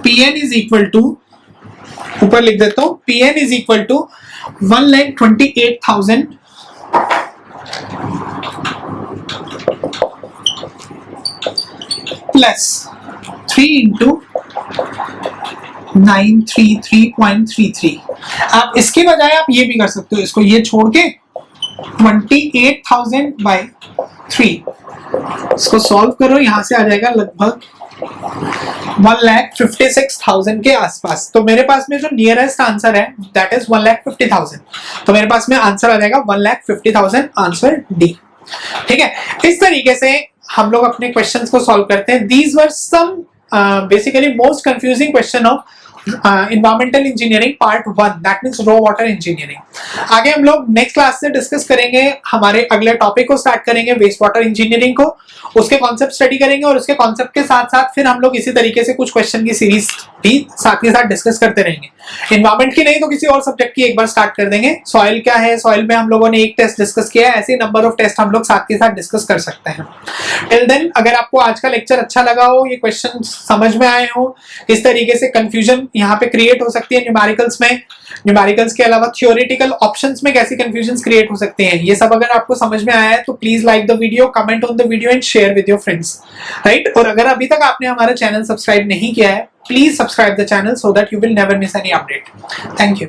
पीएन इज इक्वल टू, ऊपर लिख देता हूं, PN is equal to 1,28,000 plus 3 into 933.33। आप इसके बजाय आप ये भी कर सकते हो, इसको ये छोड़ के 28,000 बाय 3, इसको सॉल्व करो, यहां से आ जाएगा लगभग 1,56,000 के आसपास। तो मेरे पास में जो नियरेस्ट आंसर है दैट इज 1,50,000। तो मेरे पास में आंसर आ जाएगा 1,50,000, आंसर डी, ठीक है। इस तरीके से हम लोग अपने क्वेश्चंस को सॉल्व करते हैं। These were some basically most confusing question of environmental engineering part 1, that means raw water engineering। आगे हम लोग नेक्स्ट क्लास से डिस्कस करेंगे, हमारे अगले टॉपिक को स्टार्ट करेंगे वेस्ट वाटर इंजीनियरिंग को, उसके कॉन्सेप्ट स्टडी करेंगे और उसके कॉन्सेप्ट के साथ साथ फिर हम लोग इसी तरीके से कुछ क्वेश्चन की सीरीज भी साथ के साथ डिस्कस करते रहेंगे। इन्वायरमेंट की नहीं तो किसी और सब्जेक्ट की एक बार स्टार्ट कर देंगे। सॉइल क्या है, सॉइल में हम लोगों ने एक टेस्ट डिस्कस किया है, ऐसे नंबर ऑफ टेस्ट हम लोग साथ के साथ डिस्कस कर सकते हैं। टिल देन अगर आपको आज का लेक्चर अच्छा लगा हो, ये क्वेश्चन समझ में आए हो, किस तरीके से कंफ्यूजन यहाँ पे क्रिएट हो सकती है न्यूमेरिकल्स में, न्यूमेरिकल्स के अलावा थ्योरेटिकल ऑप्शंस में कैसी कंफ्यूजन्स क्रिएट हो सकते हैं, ये सब अगर आपको समझ में आया है तो please like the video, comment on the video and share with your friends, right. और अगर अभी तक आपने हमारा चैनल सब्सक्राइब नहीं किया है, please subscribe the channel so that you will never miss any update. Thank you.